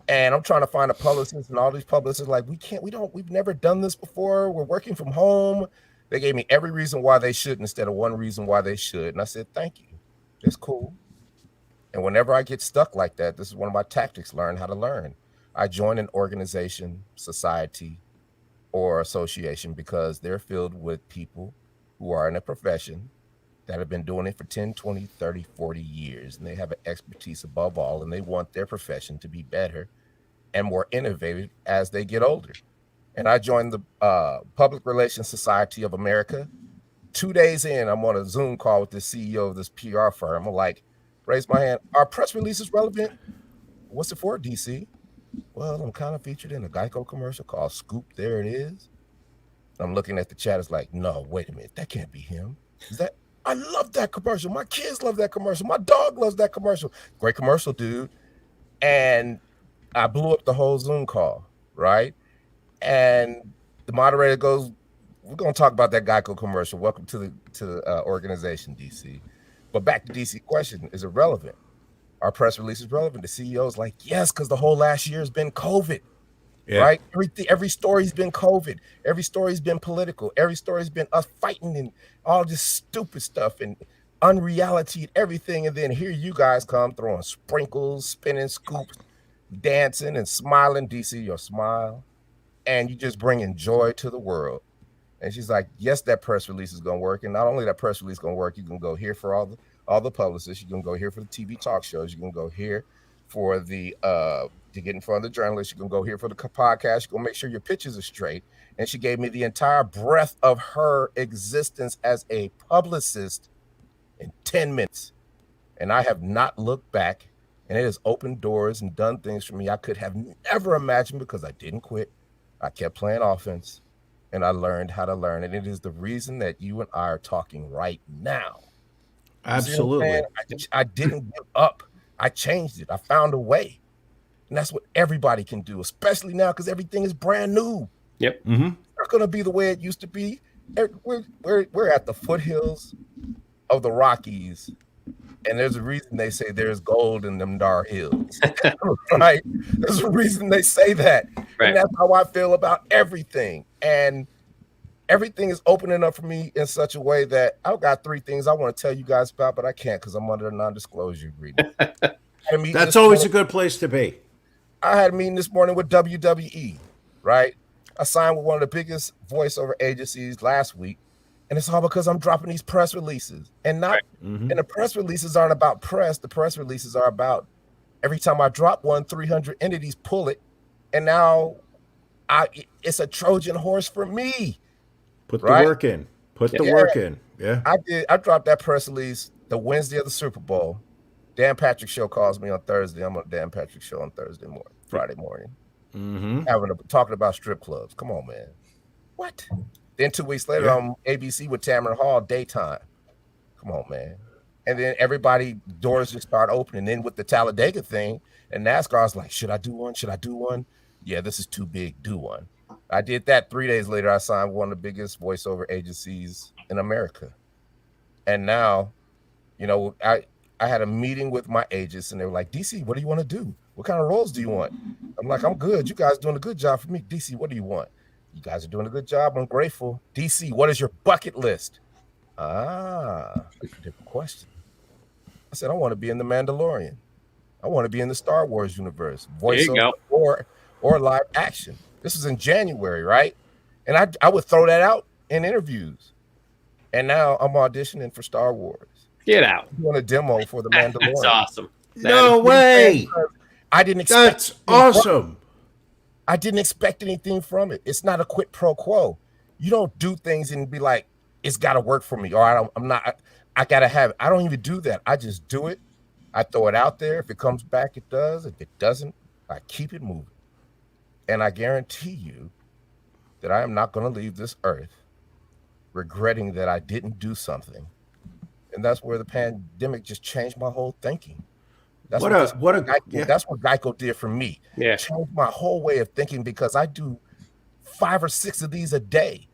And I'm trying to find a publicist, and all these publicists are like, we've never done this before. We're working from home. They gave me every reason why they should instead of one reason why they should. And I said, thank you. It's cool. And whenever I get stuck like that, this is one of my tactics, learn how to learn. I join an organization, society, or association because they're filled with people who are in a profession that have been doing it for 10, 20, 30, 40 years. And they have an expertise above all, and they want their profession to be better and more innovative as they get older. And I joined the Public Relations Society of America. 2 days in, I'm on a Zoom call with the CEO of this PR firm. I'm like, raise my hand. Are press releases relevant? What's it for, DC? Well, I'm kind of featured in a Geico commercial called Scoop. There it is. I'm looking at the chat. It's like, no, wait a minute. That can't be him. I love that commercial. My kids love that commercial. My dog loves that commercial. Great commercial, dude. And I blew up the whole Zoom call, right? And the moderator goes, we're going to talk about that Geico commercial. Welcome to the organization, DC. But back to DC question, is it relevant? Our press release is relevant. The CEO's like, yes, because the whole last year has been COVID, right? Every story's been COVID. Every story's been political. Every story's been us fighting and all this stupid stuff and unreality and everything. And then here you guys come throwing sprinkles, spinning scoops, dancing and smiling. DC, your smile. And you just bringing joy to the world. And she's like, yes, that press release is going to work. And not only that press release is going to work, you can go here for all the publicists. You can go here for the TV talk shows. You can go here for the to get in front of the journalists. You can go here for the podcast. You can make sure your pitches are straight. And she gave me the entire breadth of her existence as a publicist in 10 minutes. And I have not looked back. And it has opened doors and done things for me I could have never imagined because I didn't quit. I kept playing offense. And I learned how to learn. And it is the reason that you and I are talking right now. Absolutely. I didn't give up. I changed it. I found a way. And that's what everybody can do, especially now because everything is brand new. Yep. It's not going to be the way it used to be. We're at the foothills of the Rockies. And there's a reason they say there's gold in them dark hills. Right? There's a reason they say that. Right. And that's how I feel about everything. And everything is opening up for me in such a way that I've got 3 things I want to tell you guys about, but I can't because I'm under a non-disclosure agreement. That's always a good place to be. I had a meeting this morning with WWE, right? I signed with one of the biggest voiceover agencies last week, and it's all because I'm dropping these press releases. And not and the press releases aren't about press. The press releases are about every time I drop one, 300 entities pull it, and now it's a Trojan horse for me. Put the work in. Put the work in. Yeah. I dropped that press release the Wednesday of the Super Bowl. Dan Patrick Show calls me on Thursday. I'm on Dan Patrick Show on Friday morning. Talking about strip clubs. Come on, man. What? Then 2 weeks later, on ABC with Tamron Hall, daytime. Come on, man. And then everybody, doors just start opening. Then with the Talladega thing, and NASCAR's like, should I do one? Should I do one? Yeah, this is too big. Do one. I did that. 3 days later, I signed one of the biggest voiceover agencies in America. And now, you know, I had a meeting with my agents, and they were like, DC, what do you want to do? What kind of roles do you want? I'm like, I'm good. You guys doing a good job for me. DC, what do you want? You guys are doing a good job. I'm grateful. DC, what is your bucket list? Different question. I said, I want to be in The Mandalorian. I want to be in the Star Wars universe. Voiceover or live action. This was in January, right? And I would throw that out in interviews. And now I'm auditioning for Star Wars. Get out. I'm doing a demo for The Mandalorian. That's awesome. No way. I didn't expect. That's awesome. I didn't expect anything from it. It's not a quid pro quo. You don't do things and be like, it's got to work for me, or I got to have it. I don't even do that. I just do it. I throw it out there. If it comes back, it does. If it doesn't, I keep it moving. And I guarantee you that I am not going to leave this earth regretting that I didn't do something. And that's where the pandemic just changed my whole thinking. That's what Geico did for me. Yeah. Changed my whole way of thinking because I do 5 or 6 of these a day.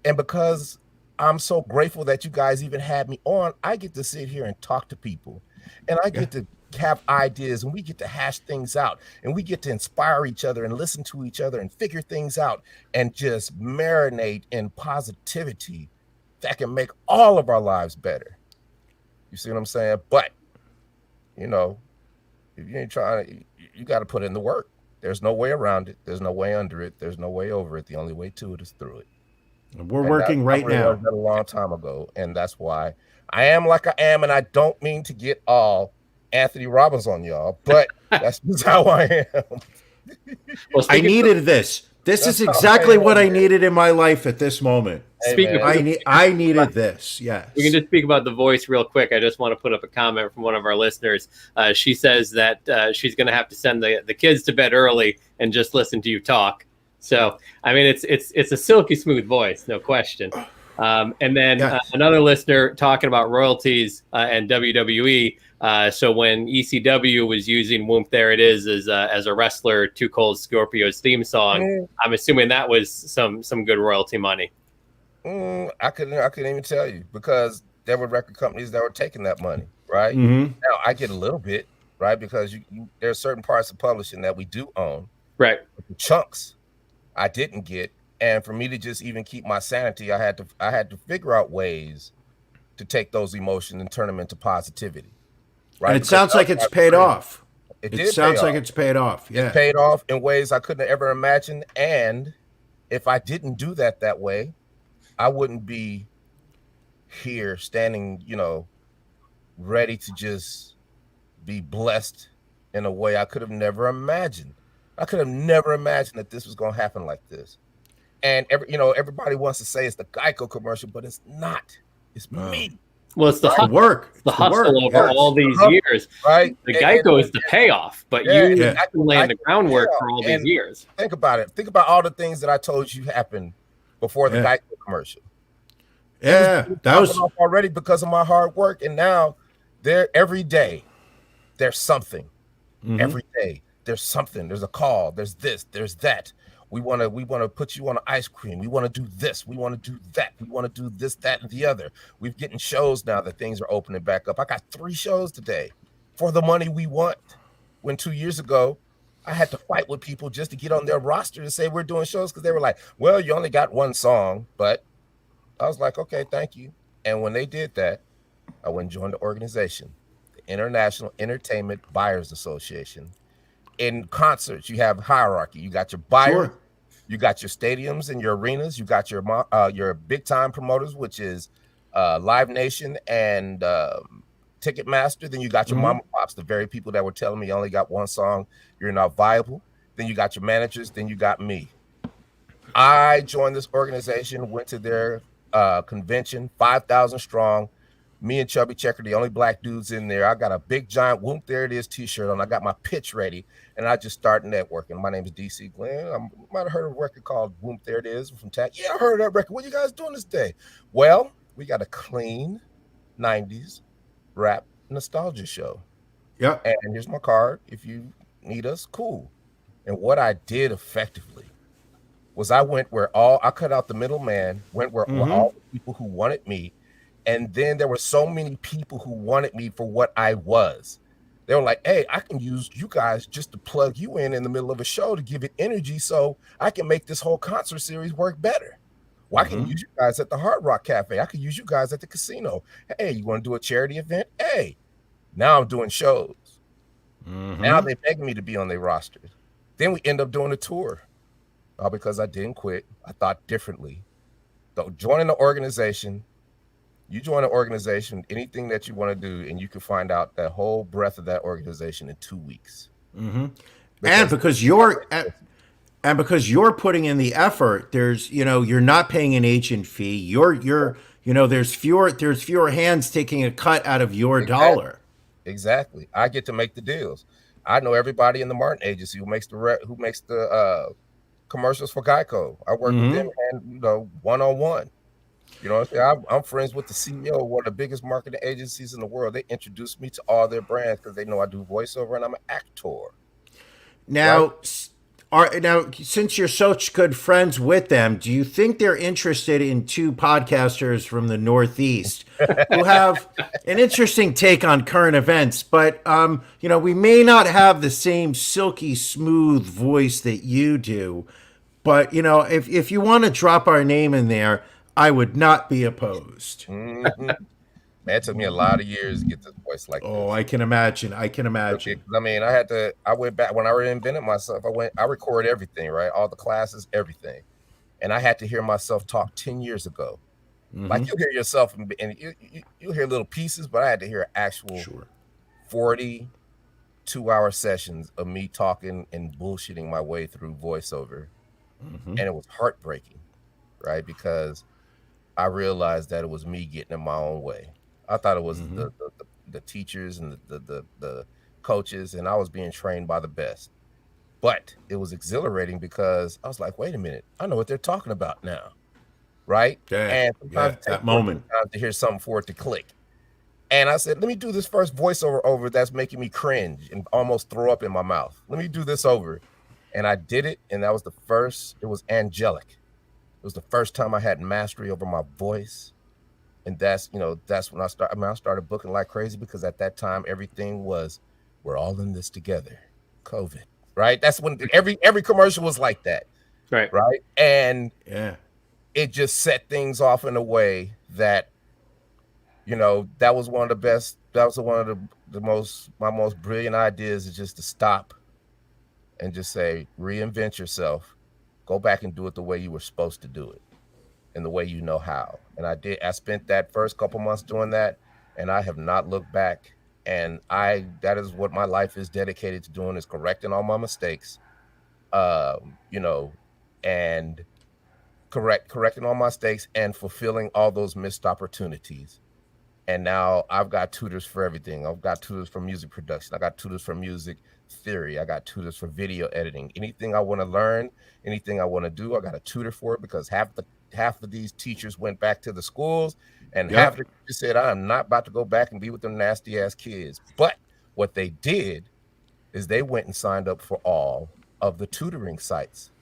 And because I'm so grateful that you guys even had me on, I get to sit here and talk to people. And I get to have ideas, and we get to hash things out, and we get to inspire each other and listen to each other and figure things out and just marinate in positivity that can make all of our lives better. You see what I'm saying? But, you know, if you ain't trying, you got to put in the work. There's no way around it. There's no way under it. There's no way over it. The only way to it is through it. We're working right now. That a long time ago, and that's why I am like I am, and I don't mean to get all Anthony Robbins on y'all, but that's just how I am. Well, I needed this. This is exactly what I needed in my life at this moment. I needed this. Yes. We can just speak about The Voice real quick. I just want to put up a comment from one of our listeners. She says that she's going to have to send the kids to bed early and just listen to you talk. So, I mean, it's a silky smooth voice, no question. And then another listener talking about royalties and WWE. So when ECW was using "Whoomp There It Is" as a wrestler, Too Cold Scorpio's theme song, I'm assuming that was some good royalty money. I couldn't even tell you because there were record companies that were taking that money, right? Mm-hmm. Now I get a little bit, right? Because there are certain parts of publishing that we do own. Right. But the chunks I didn't get. And for me to just even keep my sanity, I had to figure out ways to take those emotions and turn them into positivity. Right. And it sounds like it's paid off. It It sounds like it's paid off. Yeah. It paid off in ways I couldn't have ever imagined. And if I didn't do that way, I wouldn't be here standing, ready to just be blessed in a way I could have never imagined. I could have never imagined that this was going to happen like this. And everybody wants to say it's the Geico commercial, but it's not. It's me. Well, it's the work. It's the hustle over all these years. Right. The Geico is the payoff, but you have to lay the groundwork for all these years. Think about it. Think about all the things that I told you happened before the Geico commercial. Yeah, that was already because of my hard work. And now every day there's something. Mm-hmm. Every day there's something. There's a call. There's this. There's that. We want to put you on an ice cream. We want to do this. We want to do that. We want to do this, that, and the other. We're getting shows now that things are opening back up. I got 3 shows today for the money we want. When 2 years ago, I had to fight with people just to get on their roster to say we're doing shows because they were like, well, you only got 1 song. But I was like, okay, thank you. And when they did that, I went and joined the organization, the International Entertainment Buyers Association. In concerts, you have hierarchy. You got your buyers, you got your stadiums and your arenas, you got your big time promoters, which is Live Nation and Ticketmaster. Then you got your mama pops, the very people that were telling me you only got 1 song, you're not viable. Then you got your managers. Then you got me. I joined this organization, went to their convention, 5,000 strong. Me and Chubby Checker, the only black dudes in there. I got a big giant Whoop There It Is t-shirt on. I got my pitch ready, and I just started networking. My name is DC Glenn. I might have heard of a record called Whoop There It Is from Tag. Yeah, I heard of that record. What you guys doing this day? Well, we got a clean 90s rap nostalgia show. Yeah. And here's my card. If you need us, cool. And what I did effectively was I cut out the middleman, went where all the people who wanted me. And then there were so many people who wanted me for what I was. They were like, hey, I can use you guys just to plug you in the middle of a show to give it energy so I can make this whole concert series work better. Well, I can use you guys at the Hard Rock Cafe. I can use you guys at the casino. Hey, you want to do a charity event? Hey, now I'm doing shows. Now they're begging me to be on their rosters. Then we end up doing a tour. All because I didn't quit. I thought differently. So joining the organization, you join an organization, anything that you want to do, and you can find out that whole breadth of that organization in 2 weeks. Because you're putting in the effort, there's you're not paying an agent fee. You're there's fewer hands taking a cut out of your dollar. Exactly. I get to make the deals. I know everybody in the Martin agency who makes the commercials for Geico. I work with them and one-on-one. You know what I'm saying? I'm friends with the CEO of one of the biggest marketing agencies in the world. They introduced me to all their brands because they know I do voiceover and I'm an actor. Now, since you're such good friends with them, do you think they're interested in 2 podcasters from the Northeast who have an interesting take on current events? But, we may not have the same silky smooth voice that you do. But, if you want to drop our name in there, I would not be opposed. Man, it took me a lot of years to get this voice like this. I can imagine. I mean, I went back when I reinvented myself. I record everything, right? All the classes, everything. And I had to hear myself talk 10 years ago. Like you'll hear yourself and you'll hear little pieces, but I had to hear actual 42-hour sessions of me talking and bullshitting my way through voiceover. And it was heartbreaking, right? Because I realized that it was me getting in my own way. I thought it was the teachers and the coaches, and I was being trained by the best. But it was exhilarating because I was like, wait a minute, I know what they're talking about now, right? And sometimes it takes time to hear something for it to click. And I said, let me do this first voiceover over that's making me cringe and almost throw up in my mouth. Let me do this over. And I did it, and that was the first. It was angelic. It was the first time I had mastery over my voice. And that's when I started booking like crazy, because at that time everything was, we're all in this together, COVID, right? That's when every commercial was like that, Right. right? And Yeah. it just set things off in a way that, that was one of the best. That was one of my most brilliant ideas, is just to stop and just say, reinvent yourself, go back and do it the way you were supposed to do it, and the way you know how. And I did. I spent that first couple months doing that, and I have not looked back. And that is what my life is dedicated to doing, is correcting all my mistakes, and correcting all my mistakes and fulfilling all those missed opportunities. And now I've got tutors for everything. I've got tutors for music production. I got tutors for music theory. I got tutors for video editing. Anything I want to learn, anything I want to do, I got a tutor for it, because half of these teachers went back to the schools, and half of the teachers said, I'm not about to go back and be with them nasty ass kids. But what they did is they went and signed up for all of the tutoring sites.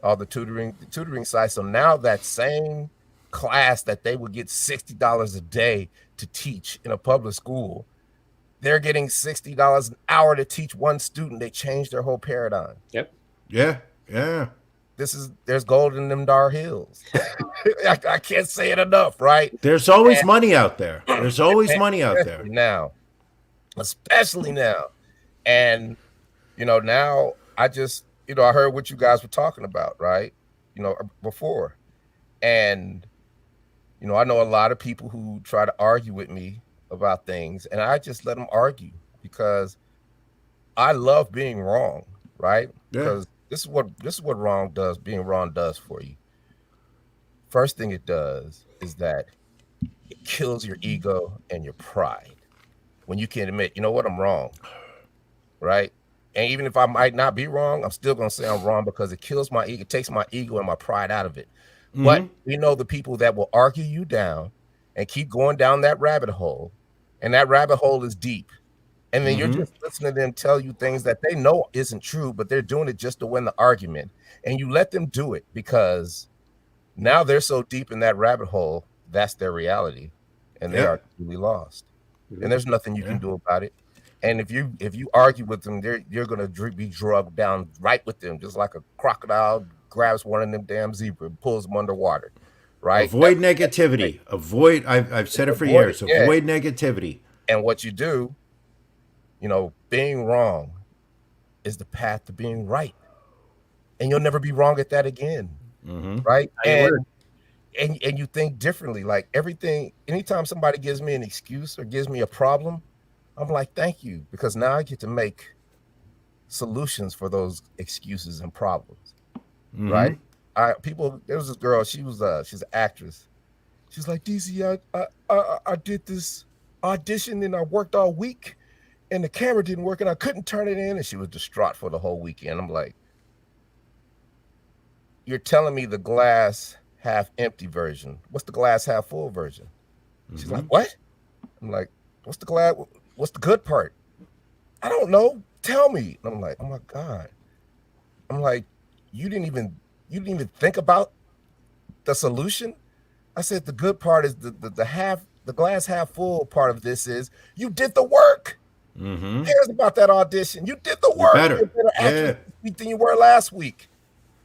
So now that same class that they would get $60 a day to teach in a public school, they're getting $60 an hour to teach one student. They changed their whole paradigm. Yep. Yeah. There's gold in them dar hills. I can't say it enough, right? There's always money out there. There's always money out there. Especially now. And, now I just, I heard what you guys were talking about, right? Before. And, I know a lot of people who try to argue with me about things, and I just let them argue, because I love being wrong, right? Yeah. Because this is what being wrong does for you. First thing it does is that it kills your ego and your pride when you can admit, you know what, I'm wrong, right? And even if I might not be wrong, I'm still going to say I'm wrong, because it kills my ego. It takes my ego and my pride out of it. Mm-hmm. But the people that will argue you down and keep going down that rabbit hole, and that rabbit hole is deep. And then you're just listening to them tell you things that they know isn't true, but they're doing it just to win the argument. And you let them do it, because now they're so deep in that rabbit hole, that's their reality, and they are truly lost. And there's nothing you can do about it. And if you argue with them, you're going to be drugged down right with them, just like a crocodile grabs one of them damn zebra and pulls them underwater, right? Avoid negativity. Avoid. I've said it for years. Avoid negativity. And what you do, being wrong is the path to being right, and you'll never be wrong at that again, right? And you think differently. Like everything, anytime somebody gives me an excuse or gives me a problem, I'm like, thank you, because now I get to make solutions for those excuses and problems, right? There was this girl, she's an actress. She's like, DC, I did this audition and I worked all week, and the camera didn't work and I couldn't turn it in, and she was distraught for the whole weekend. I'm like, you're telling me the glass half empty version. What's the glass half full version? She's like, what? I'm like, what's the good part? I don't know. Tell me. And I'm like, oh my God. I'm like, you didn't even think about the solution? I said the good part is the glass half full part of this is you did the work. Who cares about that audition? You did the work. You're better actress this week than you were last week.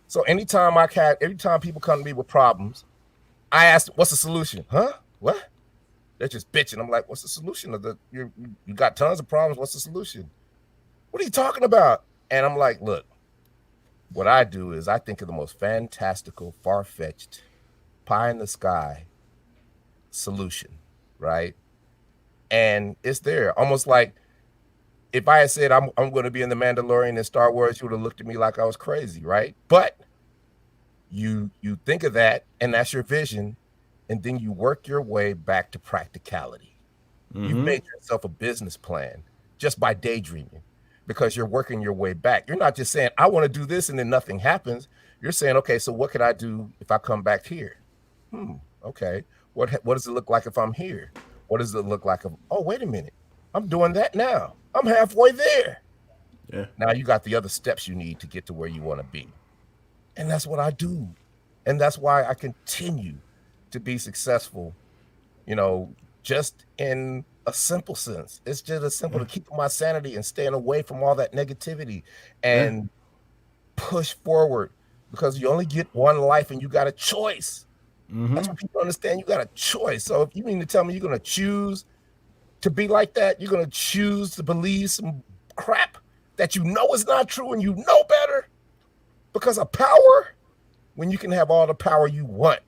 So anytime people come to me with problems, I ask, what's the solution? Huh? What? They're just bitching. I'm like, what's the solution? You got tons of problems. What's the solution? What are you talking about? And I'm like, look, what I do is I think of the most fantastical, far-fetched, pie in the sky solution, right? And it's there. Almost like if I had said I'm going to be in The Mandalorian in Star Wars, you would have looked at me like I was crazy, right? But you think of that, and that's your vision, and then you work your way back to practicality. You've made yourself a business plan just by daydreaming, because you're working your way back. You're not just saying, I want to do this, and then nothing happens. You're saying, okay, so what could I do if I come back here? Okay. What does it look like if I'm here? What does it look like? Oh, wait a minute. I'm doing that now. I'm halfway there. Yeah. Now you got the other steps you need to get to where you want to be. And that's what I do. And that's why I continue to be successful just in a simple sense. It's just as simple to keep my sanity and staying away from all that negativity and push forward, because you only get one life and you got a choice. That's what people understand. You got a choice. So if you mean to tell me you're going to choose to be like that, you're going to choose to believe some crap that you know is not true and you know better because of power, when you can have all the power you want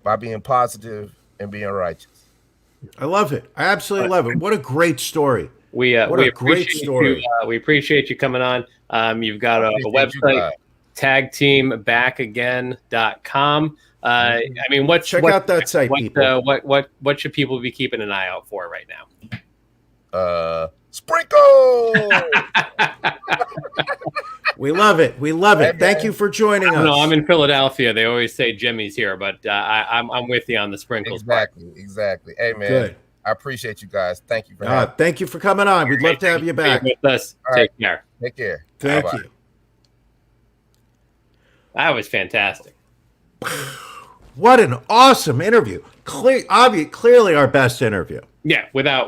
by being positive and being righteous. I love it. I absolutely love it. What a great story. We appreciate you. We appreciate you coming on. You've got a website, tagteambackagain.com. I mean, check out that site, people. What should people be keeping an eye out for right now? Sprinkle. We love it. We love it. Thank you for joining us. No, I'm in Philadelphia. They always say Jimmy's here, but I'm with you on the sprinkles. Exactly. Hey, man. Good. I appreciate you guys. Thank you for having me. Thank you for coming on. We'd love to have you back. With us. Take care. Take care. Thank Bye-bye. you. That was fantastic. What an awesome interview. Clearly our best interview. Yeah, without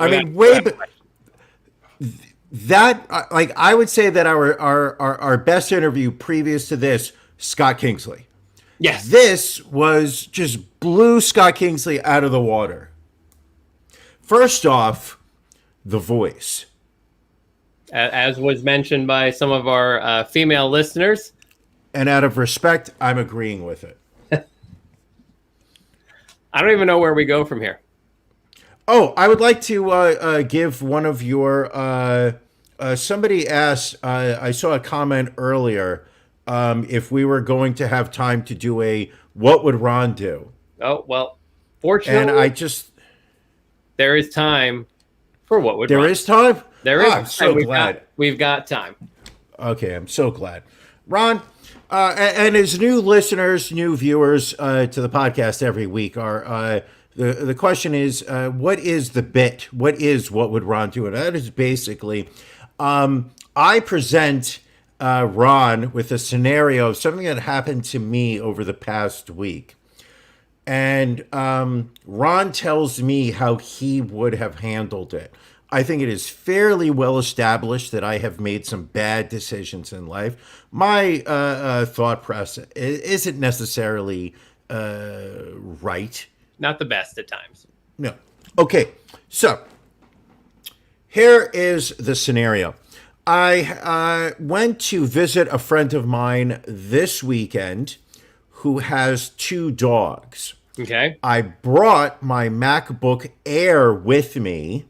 that, I would say that our best interview previous to this, Scott Kingsley. Yes. This was just blew Scott Kingsley out of the water. First off, the voice. As was mentioned by some of our female listeners. And out of respect, I'm agreeing with it. I don't even know where we go from here. Oh, I would like to give one of your... somebody asked, I saw a comment earlier, if we were going to have time to do a What Would Ron Do? Oh, well, fortunately... And there is time for What Would Ron Do. There is time? There is. I'm so glad. We've got time. Okay, I'm so glad. Ron, and as new listeners, new viewers to the podcast every week, are the question is, what is the bit? What Would Ron Do? And that is basically, I present Ron with a scenario of something that happened to me over the past week. And Ron tells me how he would have handled it. I think it is fairly well established that I have made some bad decisions in life. My thought process isn't necessarily right. Not the best at times. No. Okay, so here is the scenario. I went to visit a friend of mine this weekend who has 2 dogs. Okay. I brought my MacBook Air with me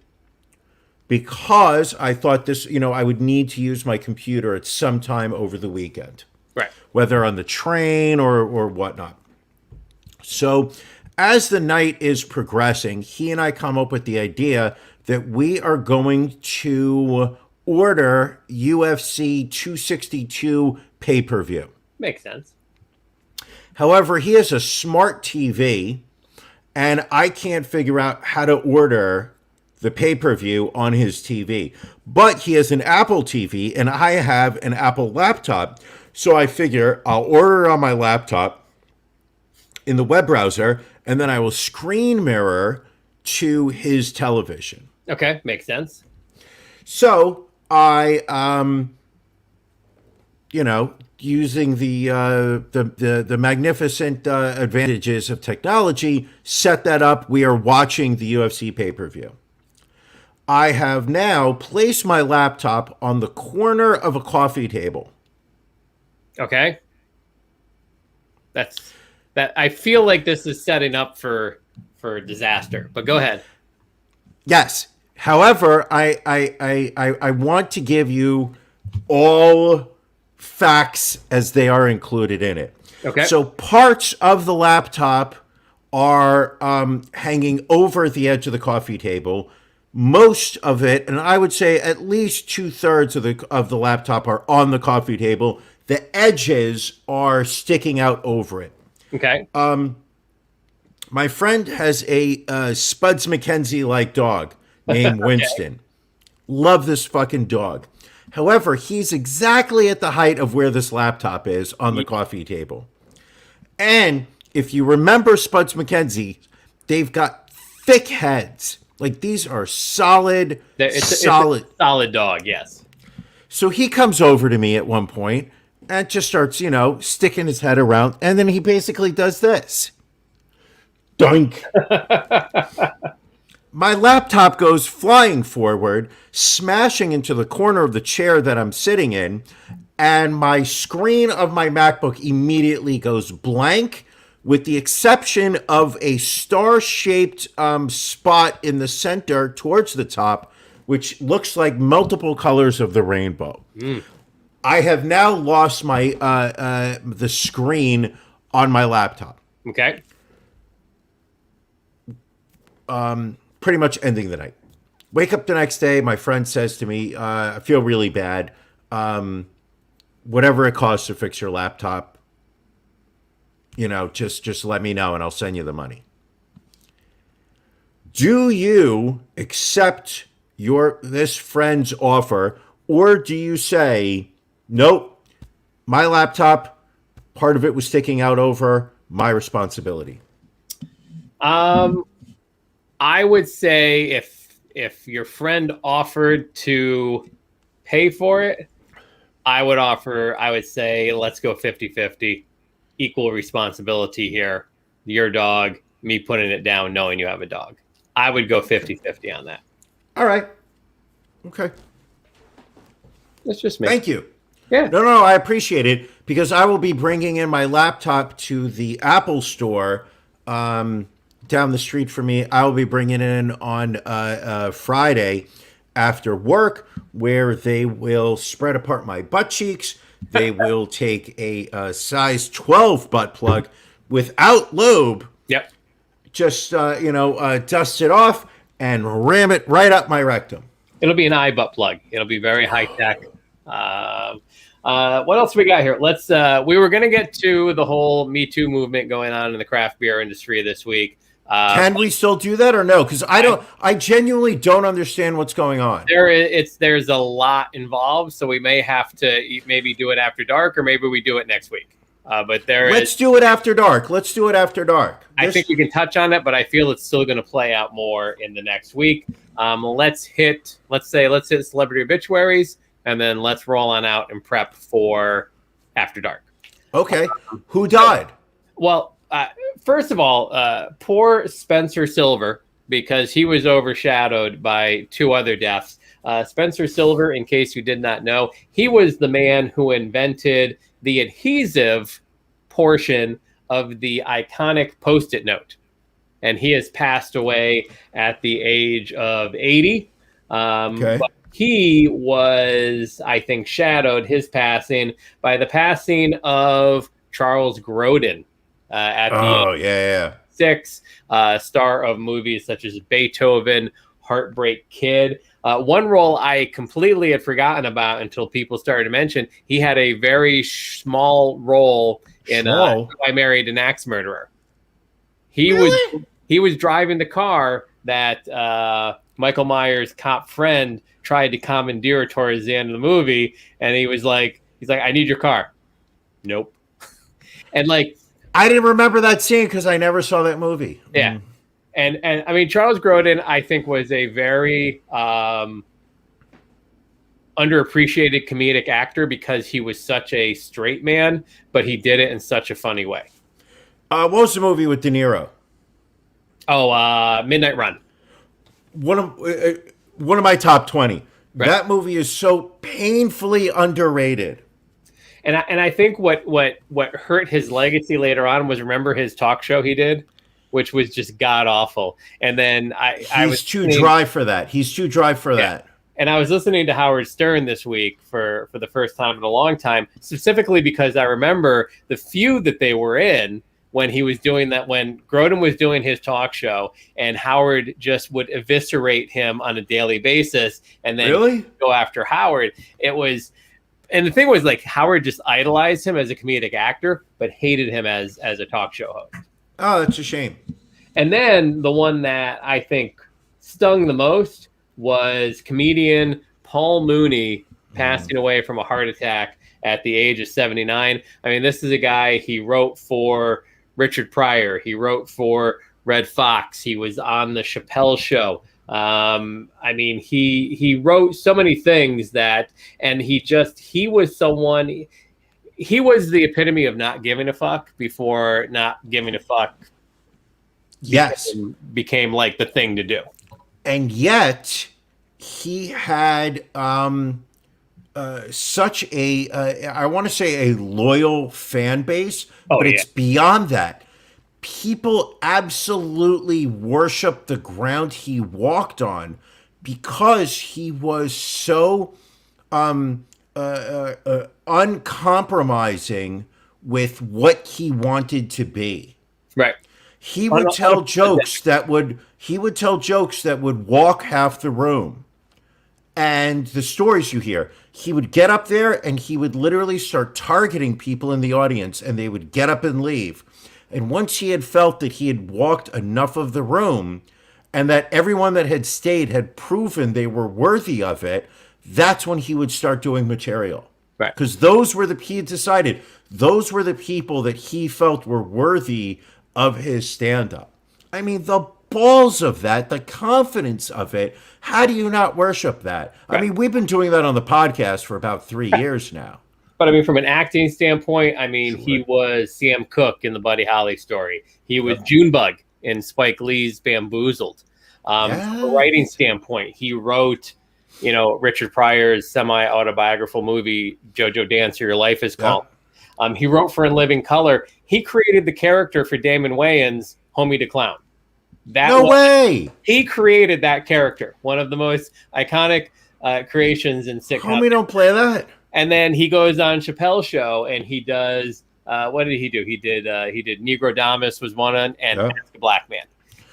because I thought this, I would need to use my computer at some time over the weekend. Right. Whether on the train or whatnot. So as the night is progressing, he and I come up with the idea that we are going to order UFC 262 pay-per-view. Makes sense. However, he has a smart TV, and I can't figure out how to order the pay-per-view on his TV. But he has an Apple TV, and I have an Apple laptop. So I figure I'll order it on my laptop in the web browser, and then I will screen mirror to his television. Okay, makes sense. So I, using the magnificent advantages of technology, set that up. We are watching the UFC pay-per-view. I have now placed my laptop on the corner of a coffee table. Okay. That I feel like this is setting up for disaster, but go ahead. Yes. However, I want to give you all facts as they are included in it. Okay. So parts of the laptop are hanging over the edge of the coffee table. Most of it, and I would say at least 2/3 of the laptop, are on the coffee table. The edges are sticking out over it. Okay. My friend has a Spuds McKenzie-like dog named Winston. Love this fucking dog. However, he's exactly at the height of where this laptop is on the coffee table. And if you remember Spuds McKenzie, they've got thick heads. Like these are solid, solid. It's a solid dog, yes. So he comes over to me at one point and just starts, sticking his head around. And then he basically does this. Doink. My laptop goes flying forward, smashing into the corner of the chair that I'm sitting in. And my screen of my MacBook immediately goes blank, with the exception of a star-shaped spot in the center towards the top, which looks like multiple colors of the rainbow. I have now lost my the screen on my laptop. Okay. Pretty much ending the night. Wake up the next day, my friend says to me, I feel really bad. Whatever it costs to fix your laptop, just let me know and I'll send you the money. Do you accept this friend's offer, or do you say, nope, my laptop, part of it was sticking out over, my responsibility? I would say if your friend offered to pay for it, I would say let's go 50-50. Equal responsibility here. Your dog, me putting it down knowing you have a dog. I would go 50-50 on that. All right. Okay. That's just me. Thank you. Yeah. No, I appreciate it, because I will be bringing in my laptop to the Apple store down the street from me. I will be bringing it in on Friday after work, where they will spread apart my butt cheeks. They will take a size 12 butt plug without lube. Yep. Just, dust it off and ram it right up my rectum. It'll be an eye butt plug. It'll be very high tech. What else we got here? Let's. We were going to get to the whole Me Too movement going on in the craft beer industry this week. Can we still do that or no? Because I genuinely don't understand what's going on. There's a lot involved, so we may have to maybe do it after dark, or maybe we do it next week. Let's do it after dark. I think we can touch on it, but I feel it's still going to play out more in the next week. Let's hit celebrity obituaries, and then let's roll on out and prep for after dark. Okay. Who died? Well, first of all, poor Spencer Silver, because he was overshadowed by two other deaths. Spencer Silver, in case you did not know, he was the man who invented the adhesive portion of the iconic Post-it note. And he has passed away at the age of 80. Okay. But he was, I think, shadowed his passing by the passing of Charles Grodin. At the 6, star of movies such as Beethoven, Heartbreak Kid. One role I completely had forgotten about until people started to mention, he had a very small role in I Married an Axe Murderer. He was driving the car that Michael Myers' cop friend tried to commandeer towards the end of the movie, and he's like, I need your car. Nope. And I didn't remember that scene because I never saw that movie. Yeah. And I mean, Charles Grodin, I think, was a very underappreciated comedic actor because he was such a straight man, but he did it in such a funny way. What was the movie with De Niro? Oh, Midnight Run. One of my top 20. Right. That movie is so painfully underrated. And I think what hurt his legacy later on was, remember his talk show he did, which was just god awful. And then I was too dry for that. He's too dry for that. And I was listening to Howard Stern this week for the first time in a long time, specifically because I remember the feud that they were in when he was doing that, when Grodin was doing his talk show, and Howard just would eviscerate him on a daily basis, and then go after Howard. And the thing was, Howard just idolized him as a comedic actor, but hated him as a talk show host. Oh, that's a shame. And then the one that I think stung the most was comedian Paul Mooney passing away from a heart attack at the age of 79. I mean, this is a guy, he wrote for Richard Pryor. He wrote for Red Fox. He was on the Chappelle Show. I mean, he wrote so many things and he was someone. He was the epitome of not giving a fuck before not giving a fuck. Yes, became like the thing to do. And yet he had such a I want to say a loyal fan base, but it's beyond that. People absolutely worship the ground he walked on because he was so uncompromising with what he wanted to be. Right. He would tell jokes that would walk half the room. And the stories you hear, he would get up there and he would literally start targeting people in the audience, and they would get up and leave. And once he had felt that he had walked enough of the room and that everyone that had stayed had proven they were worthy of it, that's when he would start doing material. Right. Because he had decided those were the people that he felt were worthy of his stand-up. I mean, the balls of that, the confidence of it. How do you not worship that? Right. I mean, we've been doing that on the podcast for about 3 years now. But I mean, from an acting standpoint, I mean, he was Sam Cooke in the Buddy Holly story. He was Junebug in Spike Lee's Bamboozled. From a writing standpoint, he wrote, Richard Pryor's semi-autobiographical movie, JoJo Dancer, Your Life is Called. He wrote for In Living Color. He created the character for Damon Wayans, Homie the Clown. No way! He created that character, one of the most iconic creations in sitcom. Homie don't play that. And then he goes on Chappelle's Show and he does what did he do? He did Negro Damas was one and Ask the Black Man.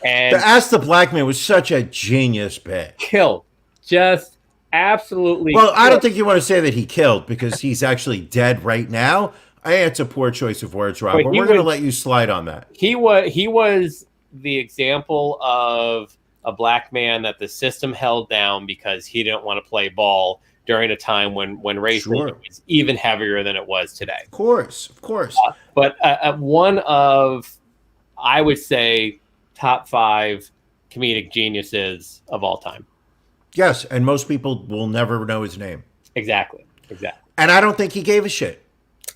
And the Ask the Black Man was such a genius bit. Killed. Just absolutely. Well, I don't think you want to say that he killed because he's actually dead right now. I think it's a poor choice of words, Rob, but we're going to let you slide on that. He was the example of a black man that the system held down because he didn't want to play ball during a time when racism was even heavier than it was today. Of course. But one of, I would say, top 5 comedic geniuses of all time. Yes, and most people will never know his name. Exactly. And I don't think he gave a shit.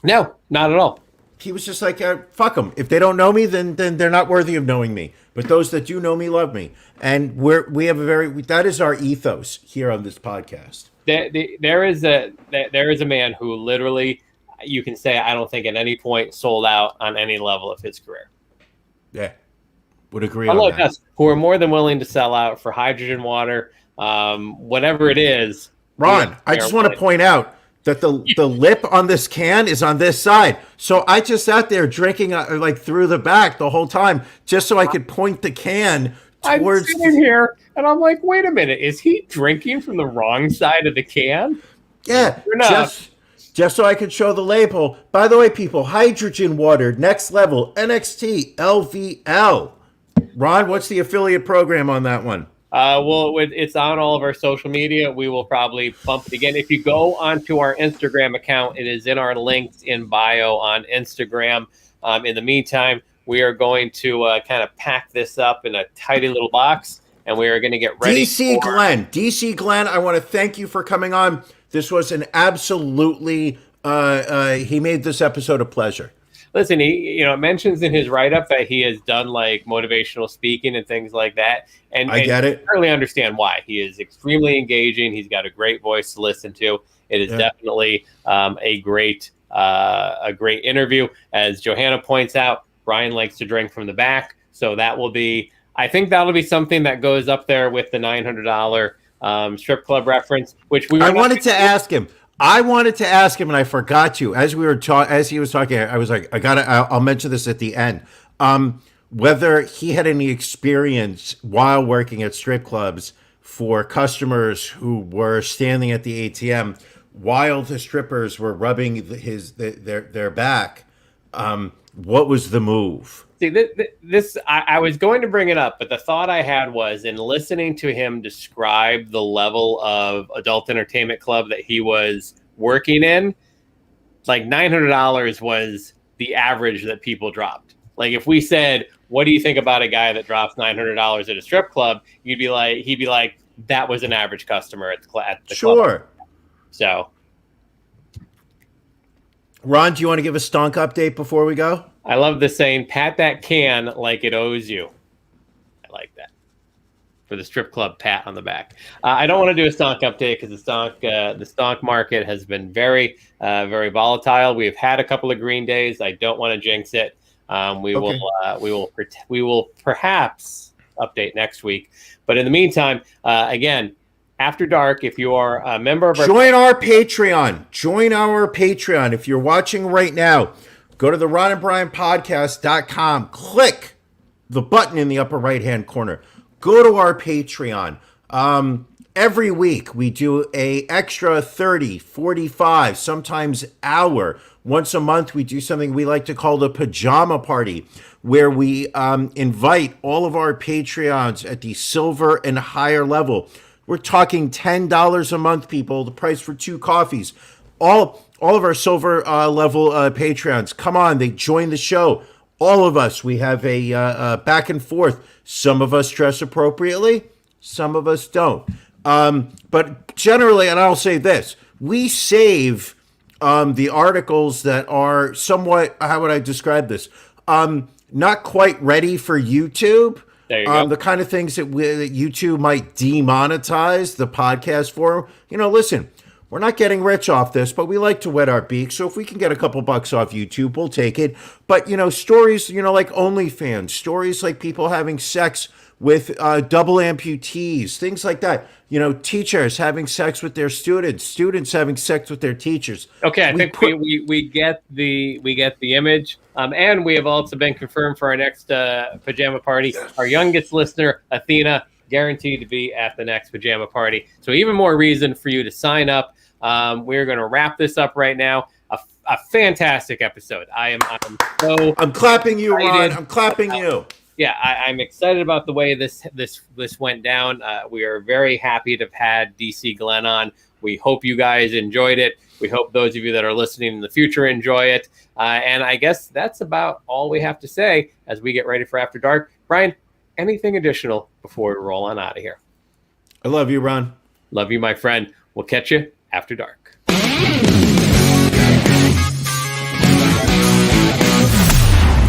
No, not at all. He was just like, fuck them. If they don't know me, then they're not worthy of knowing me. But those that do know me love me. And that is our ethos here on this podcast. There is a man who literally, you can say, I don't think at any point sold out on any level of his career. Yeah, would agree on that. Us who are more than willing to sell out for hydrogen water, whatever it is. Ron, I just want to point out that the lip on this can is on this side. So I just sat there drinking like through the back the whole time just so I could point the can towards. I'm sitting here and I'm like, wait a minute, is he drinking from the wrong side of the can? Yeah, just so I could show the label. By the way, people, hydrogen water, next level, NXT, LVL. Ron, what's the affiliate program on that one? Well, it's on all of our social media. We will probably bump it again. If you go onto our Instagram account, it is in our links in bio on Instagram. In the meantime, we are going to kind of pack this up in a tidy little box, and we are going to get ready. DC Glenn, I want to thank you for coming on. This was an absolutely, he made this episode a pleasure. Listen, he mentions in his write-up that he has done like motivational speaking and things like that. And I get it. I really understand why. He is extremely engaging. He's got a great voice to listen to. It is definitely a great interview. As Johanna points out, Brian likes to drink from the back. So I think that'll be something that goes up there with the $900 strip club reference, which I wanted to ask him, and I forgot to. As he was talking, I was like, I'll mention this at the end. Whether he had any experience while working at strip clubs for customers who were standing at the ATM while the strippers were rubbing their back. What was the move? See, this I was going to bring it up, but the thought I had was in listening to him describe the level of adult entertainment club that he was working in, like $900 was the average that people dropped. Like if we said, what do you think about a guy that drops $900 at a strip club? He'd be like, that was an average customer at the club. Sure. So, Ron, do you want to give a stonk update before we go? I love the saying, pat that can like it owes you. I like that. For the strip club pat on the back. I don't want to do a stonk update because the stonk market has been very, very volatile. We've had a couple of green days. I don't want to jinx it. We will perhaps update next week. But in the meantime, again, After Dark, if you are a member of our Join our Patreon. Join our Patreon. If you're watching right now, go to the RonandBrianPodcast.com. Click the button in the upper right-hand corner. Go to our Patreon. Every week we do a extra 30, 45, sometimes hour. Once a month we do something we like to call the pajama party, where we invite all of our Patreons at the silver and higher level. We're talking $10 a month, people, the price for 2 coffees. All of our silver level Patreons, come on, they join the show. All of us, we have a back and forth. Some of us dress appropriately, some of us don't. But generally, and I'll say this, we save the articles that are somewhat, how would I describe this? Not quite ready for YouTube. There you go. The kind of things that YouTube might demonetize the podcast for. You know, listen, we're not getting rich off this, but we like to wet our beak. So if we can get a couple bucks off YouTube, we'll take it. But, you know, stories, you know, like OnlyFans, stories like people having sex with double amputees, things like that. You know, teachers having sex with their students having sex with their teachers. Okay, I think we get the image, and we have also been confirmed for our next pajama party. Our youngest listener, Athena, guaranteed to be at the next pajama party. So even more reason for you to sign up. We're going to wrap this up right now. A fantastic episode. I'm clapping you, excited. Ron. I'm clapping you. Yeah, I'm excited about the way this went down. We are very happy to have had DC Glenn on. We hope you guys enjoyed it. We hope those of you that are listening in the future enjoy it. And I guess that's about all we have to say as we get ready for After Dark. Brian, anything additional before we roll on out of here? I love you, Ron. Love you, my friend. We'll catch you after dark.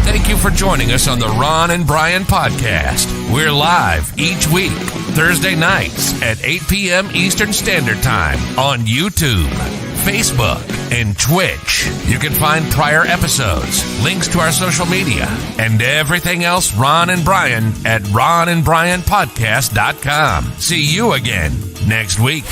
Thank you for joining us on the Ron and Brian podcast. We're live each week, Thursday nights at 8 p.m. Eastern Standard Time on YouTube, Facebook, and Twitch. You can find prior episodes, links to our social media, and everything else Ron and Brian at ronandbrianpodcast.com. See you again next week.